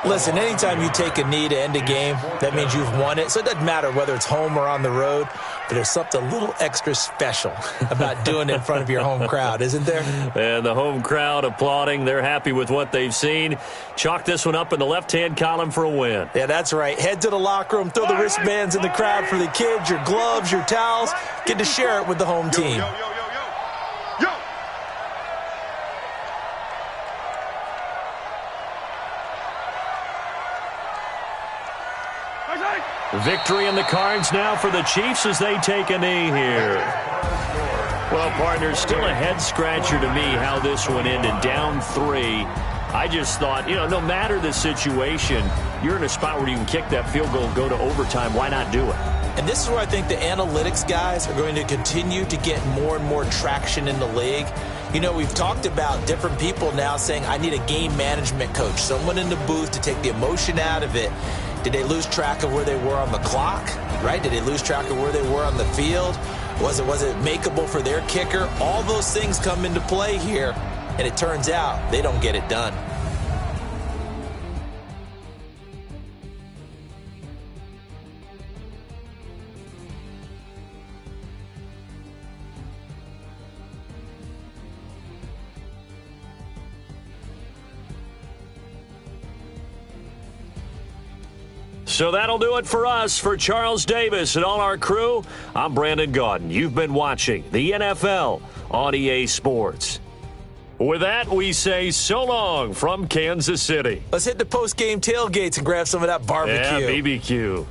Listen, anytime you take a knee to end a game, that means you've won it. So it doesn't matter whether it's home or on the road, but there's something a little extra special about doing it in front of your home crowd, isn't there? And the home crowd applauding. They're happy with what they've seen. Chalk this one up in the left-hand column for a win. Yeah, that's right. Head to the locker room, throw the wristbands in the crowd for the kids, your gloves, your towels. Get to share it with the home team. Yo. Victory in the cards now for the Chiefs as they take a knee here. Well, partners, still a head-scratcher to me how this one ended, down 3. I just thought, no matter the situation, you're in a spot where you can kick that field goal and go to overtime. Why not do it? And this is where I think the analytics guys are going to continue to get more and more traction in the league. We've talked about different people now saying, I need a game management coach, someone in the booth to take the emotion out of it. Did they lose track of where they were on the clock, right? Did they lose track of where they were on the field? Was it makeable for their kicker? All those things come into play here, and it turns out they don't get it done. So that'll do it for us. For Charles Davis and all our crew, I'm Brandon Gaudin. You've been watching the NFL on EA Sports. With that, we say so long from Kansas City. Let's hit the post-game tailgates and grab some of that barbecue. Yeah, BBQ.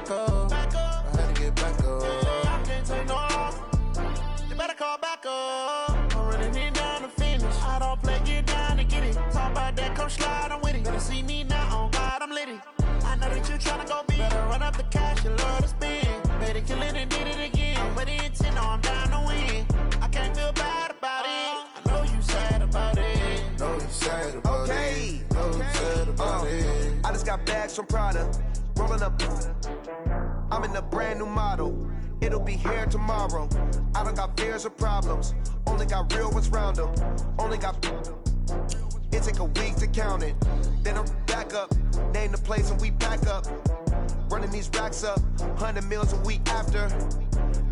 back up. I had to get back up. I can't take no off. You better call back up. I'm running it down to finish. I don't play, get down to get it. Talk about that, come slide, I'm with it. Better see me now, on God, I'm litty. I know that you tryna go big. Better run up the cash, you love to spend. Better kill it and did it again. With the intent, no, I'm down to win. I can't feel bad about it. I know you sad about it. Know you sad about it. Know you sad about it. I just got bags from Prada. Rolling up. I'm in a brand new model. It'll be here tomorrow. I don't got fears or problems. Only got real ones round them. Only got. It take a week to count it. Then I'm back up. Name the place and we pack up. Running these racks up. 100 meals a week after.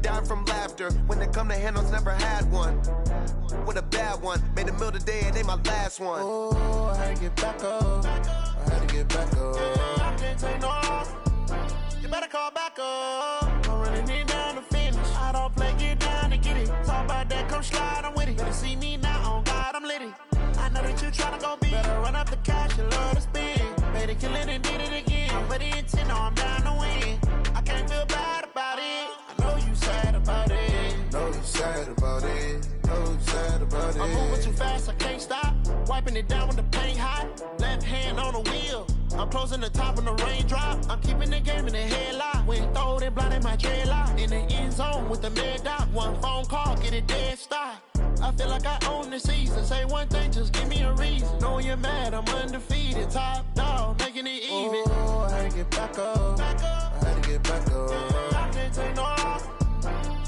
Dying from laughter. When they come to handles, never had one. With a bad one. Made a meal today and they my last one. Oh, I had to get back up. I had to get back up. I can't take no off. You better call back up. I'm running it down to finish. I don't play, get down to get it. Talk about that, come slide, I'm with it. Better see me now, on God, I'm litty. I know that you tryna go big. Better run up the cash, you love to spend. Better kill it and did it again. With the intent, no, I'm down to win. I can't feel bad about it. I know you sad about it. Know you sad about it. Know you sad about it. I'm moving too fast, I can't stop. Wiping it down when the paint hot. Left hand on the wheel. I'm closing the top when the raindrop. I'm keeping the game in the headlock. When throwed and blinded my dreadlock. In the end zone with the mid dot. One phone call, get it dead stop. I feel like I own the season. Say one thing, just give me a reason. Knowing you're mad, I'm undefeated. Top dog, making it even. Oh, I had to get back up. I had to get back up. I can't take no off.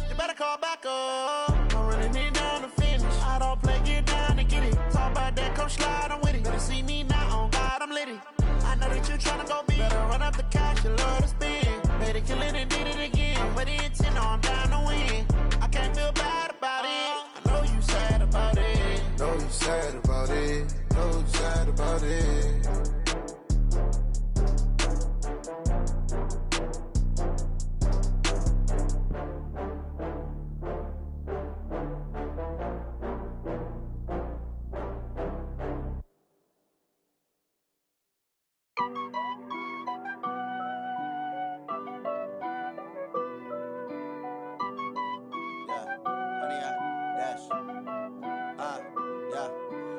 You better call back up. I'm running it down to finish. I don't play, get down to get it. Talk about that, come slide, I'm with it. Better see me now, on God, I'm litty. I know that you tryna go big. Better run up the cash, you love to spend. Better kill it and did it again. With the intent, no, I'm down to win. I can't feel bad about it. I know you sad about it. Know you sad about it. Know you sad about it.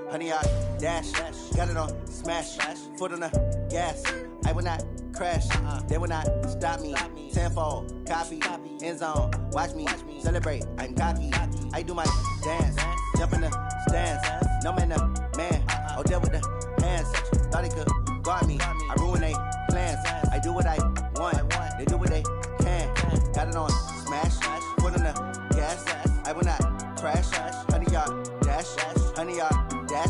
Honey, I dash, got it on smash, foot on the gas. I will not crash, they will not stop me. Tenfold, copy, end zone, watch me celebrate. I'm cocky, I do my dance, jump in the stands. No man, the man, oh, deal with the hands. Thought he could guard me, I ruin they plans. I do what I want, they do what they can. Got it on smash, foot on the gas. I will not crash, honey, y'all dash, honey, y'all dash,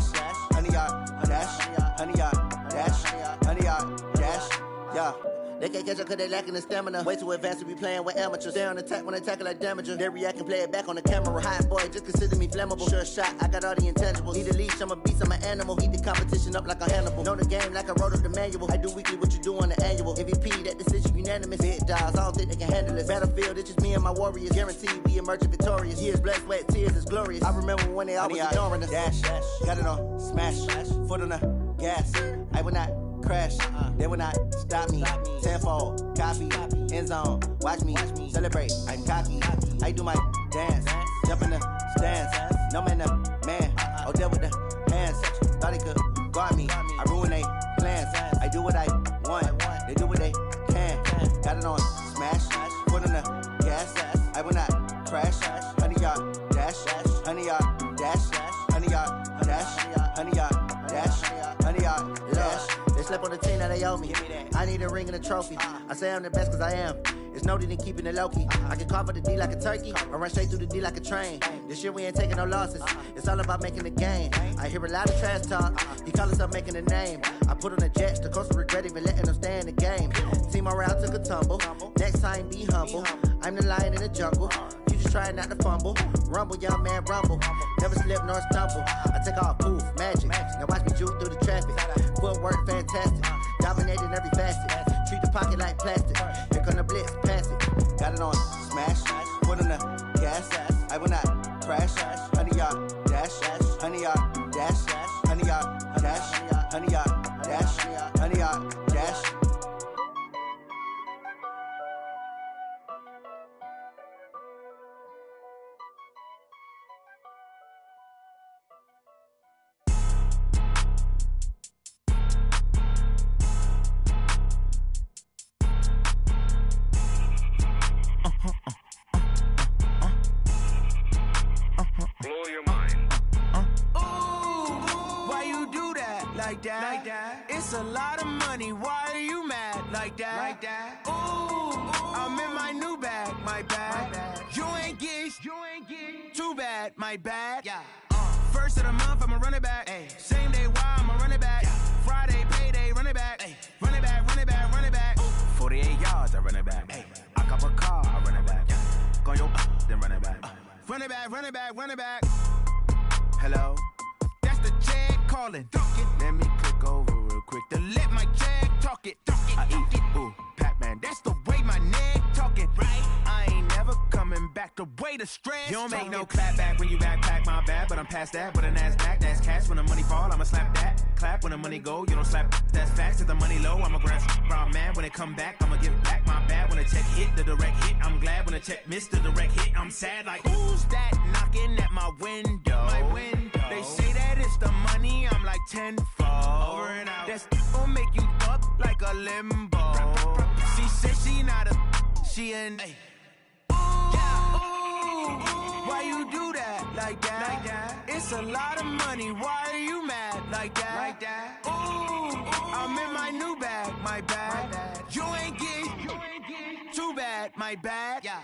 honey, y'all dash, honey, y'all dash, honey, y'all dash, yeah. They can't catch up cause they lacking the stamina. Way too advanced to be playing with amateurs. Stay on attack when they tackle like damager. They react and play it back on the camera. Hot boy, just consider me flammable. Sure shot, I got all the intangibles. Need a leash, I'm a beast, I'm an animal. Heat the competition up like a Hannibal. Know the game like I wrote up the manual. I do weekly what you do on the annual. MVP, that decision unanimous. Big dogs, I don't think they can handle it. Battlefield, it's just me and my warriors. Guaranteed we emerging victorious. Years, blood, sweat, tears, it's glorious. I remember when they always ignoring us. Dash, got it on smash, foot on the gas. I will not crash, they will not stop me. Tenfold, copy, end zone, watch me celebrate. I'm cocky, I do my dance, jump in the stands. No man, the man, oh, deal with the hands. Thought he could guard me, I ruin they plans. I do what I want, they do what they can. Got it on smash, foot on the gas. I will not crash, honey, y'all dash, honey, y'all dash, honey, y'all dash, honey, y'all dash, honey, y'all dash. They slept on the team that they owe me. I need a ring and a trophy. I say I'm the best cause I am. It's no need in keeping it low-key. I can carve the D like a turkey, or run straight through the D like a train. This year we ain't taking no losses. It's all about making the game. I hear a lot of trash talk. He call himself making a name. I put on the Jets, the coach will regret even letting them stay in the game. Team around took a tumble. Next time be humble. I'm the lion in the jungle. You just try not to fumble. Rumble, young man, rumble. Never slip nor stumble. I take off, poof, magic. Now watch me juke through the traffic. Footwork fantastic. Dominating every facet. Treat the pocket like plastic. Here come the blitz, pass it. Got it on smash. Foot on the gas. I will not crash. Honey, y'all dash. Honey, y'all dash. Honey, y'all dash. Honey, y'all dash. Honey, y'all dash. like that? It's a lot of money, why are you mad like that? Ooh, I'm in my new bag, my bad. You ain't get too bad, my bad. Yeah. First of the month, I'ma run it back. Ay. Same day, why I'ma run it back. Yeah. Friday, payday, run it back. Ay. Run it back, run it back, run it back. 48 yards, I run it back. Ay. I cop a car, I run it back. Yeah. Go your then run it back. Run it back, run it back, run it back. Hello, that's the check calling. Let me click over real quick to let my check talk it. I eat it, ooh, Pac-Man, that's the way my neck talking. Right, I ain't never coming back the way the stress. You don't make no clap back when you backpack, my bad, but I'm past that. But a NASDAQ, that's cash. When the money fall, I'ma slap that. Clap when the money go, you don't slap. That's facts. If the money low, I'ma grab brown man. When it come back, I'ma give back my bad. When the check hit, the direct hit, I'm glad. When the check missed the direct hit, I'm sad. Like, who's that knocking at my window? My window. They say that it's the money, I'm like tenfold. Over and out. That's gon' make you up like a limbo. She said she not a, she an. Ay. Why you do that like that? It's a lot of money, why are you mad like that? Ooh, I'm in my new bag, my bad. You ain't get too bad, my bad. Yeah.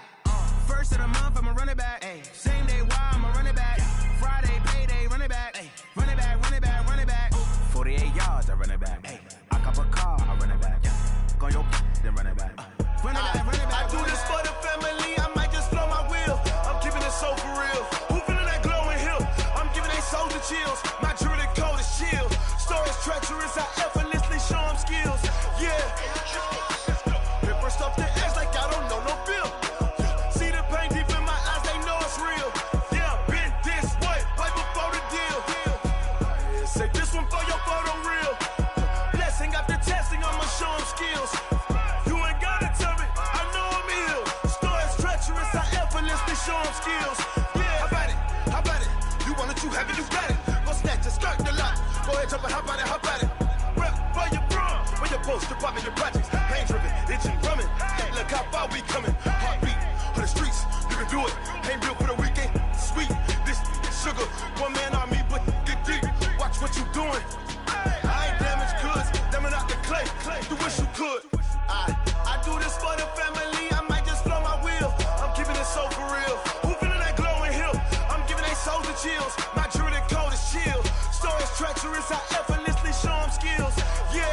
First of the month, I'ma run it back. Ay. Same day, why I'ma run it back. Friday, payday, run it back. Ay. Run it back, run it back, run it back. 48 yards, I run it back. Ay. I cop a car, I run it back. Go your then run it back. Run it back, run it back. I do this for the family, I might just blow my wheel. I'm keeping it so for real. Who feeling that glowing hill? I'm giving they soldier chills. My jewelry coat is chill. Stories treacherous, I effortlessly show them skills. Yeah. Hit first off the edge like I don't know no feel. See the pain deep in my eyes, they know it's real. Yeah, been this way, right before the deal. Say this one for your photo reel. Blessing after testing, I'ma show them skills. You ain't gotta tell me, I know I'm ill. Stories treacherous, I effortlessly show them skills. Yeah, how about it? How about it? You want it, you have it, you got it. Go snatch it, skirt the lot. Go ahead, jump it, how about it? How about it? Rep for your bro, for your post, your pop, your projects. Pain driven, itching, drumming. Look how far we coming. Heartbeat for the streets, you can do it. Ain't built for the weekend. Sweet, this sugar, one man army, but get deep. Watch what you doing. I ain't damaged goods, damn it out the clay. You wish you could. I do this for the family, I might just blow my wheel. I'm keeping it so for real. Who feeling that glowing hill? I'm giving they soldier chills. My jewelry coat is chill. Stories treacherous, I effortlessly show them skills. Yeah.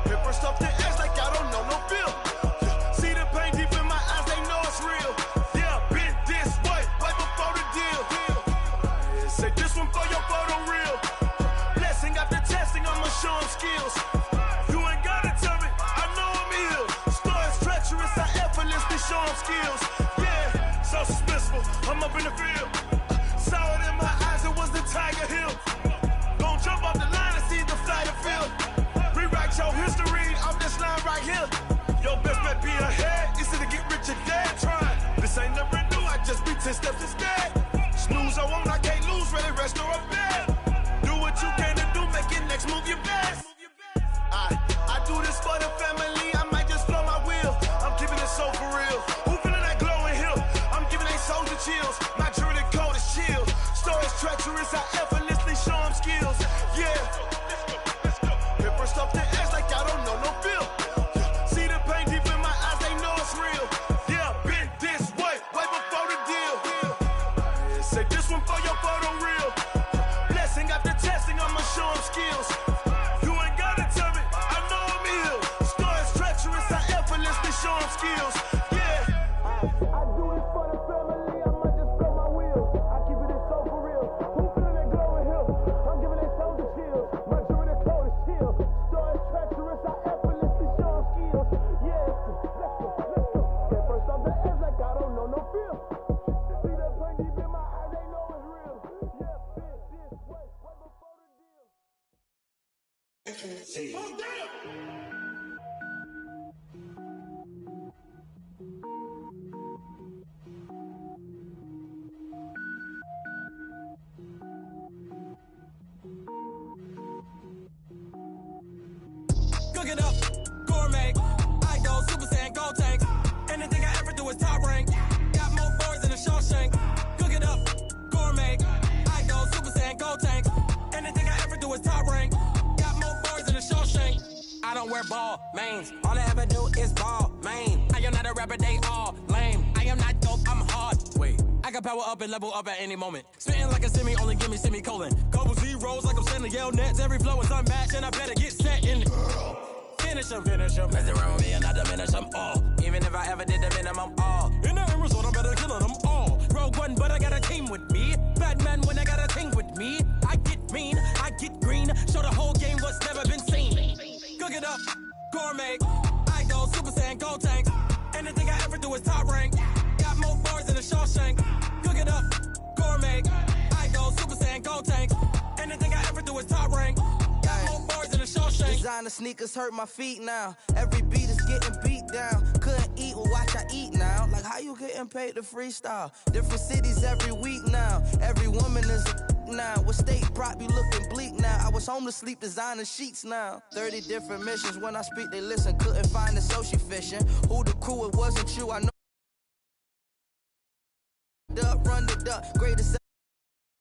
Hit first off the edge like I don't know no feel. See the pain deep in my eyes, they know it's real. Yeah, been this way, right before the deal. Say this one for your photo reel. Blessing after testing, I'ma show them skills. You ain't gotta tell me, I know I'm ill. Stories treacherous, I effortlessly show them skills. Yeah, so suspenseful, I'm up in the field. Saw it in my eyes, it was the Tiger Hill. Gon' jump off the line and see the flight of field. Rewrite your history off this line right here. Your best bet be ahead, easy to get rich or dead. Trying, this ain't never new, I just be 10 steps instead. Snooze I won't, I can't lose, ready, rest or up bed. Do what you can to do, make your next move your best. I do this for the family, I might just blow my wheel. I'm keeping it so for real. Who feeling that glowing hill? I'm giving they soldier chills. My jewelry coat is chill. Stories treacherous, I effortlessly show them skills. Yeah. Hit first off the edge like I don't know no feel. See the pain deep in my eyes, they know it's real. Yeah, been this way, right before the deal. Say this one for your photo reel. Blessing after testing, I'ma show them skills. You ain't gotta tell me, I know I'm ill. Stories treacherous, I effortlessly show them skills. Yeah. I do this for the family, I might just blow my wheel. I keep it so for real. Who feeling that glowing hill? I'm giving they soldier chills. My jewelry coat is chill. Stories treacherous, I effortlessly show them skills. Yeah, let's go. Get first off the edge like I don't know no feel. See that pain deep in my eyes, they know it's real. Yeah, been this way, right before the deal. Oh, damn! Cook it up, gourmet. I go Super Saiyan, gold tank. Anything I ever do is top rank. Got more boys than a Shawshank. Cook it up, gourmet. I go Super Saiyan, gold tank. Anything I ever do is top don't wear ball mains. All I ever do is ball, man. I am not a rapper, they all lame. I am not dope, I'm hard. Wait, I can power up and level up at any moment. Spitting like a semi, only give me semicolon. Couple zeros like I'm sending yell nets. Every flow is unmatched, and I better get set in. Finish them. Mess around with me and I diminish them all. Even if I ever did the minimum, all. In the end result, I'm better killing them all. Rogue One, but I got a team with me. Batman when I got a team with me. I get mean, I get green. Show the whole game what's never been seen. Cook it up, gourmet. I go Super Saiyan, Gold Tank. Anything I ever do is top rank. Got more bars than a Shawshank. Cook it up, gourmet. I go Super Saiyan, Gold Tank. Anything I ever do is top rank. Got more bars than a Shawshank. Designer sneakers hurt my feet now. Every beat is getting beat down. Couldn't eat, well watch I eat now. Like how you getting paid to freestyle? Different cities every week now. Every woman is a now. With state prop you looking bleak now. I was home to sleep designer sheets now. 30 different missions. When I speak they listen. Couldn't find it so she fishing. Who the crew, it wasn't you. I know. Run the duck, greatest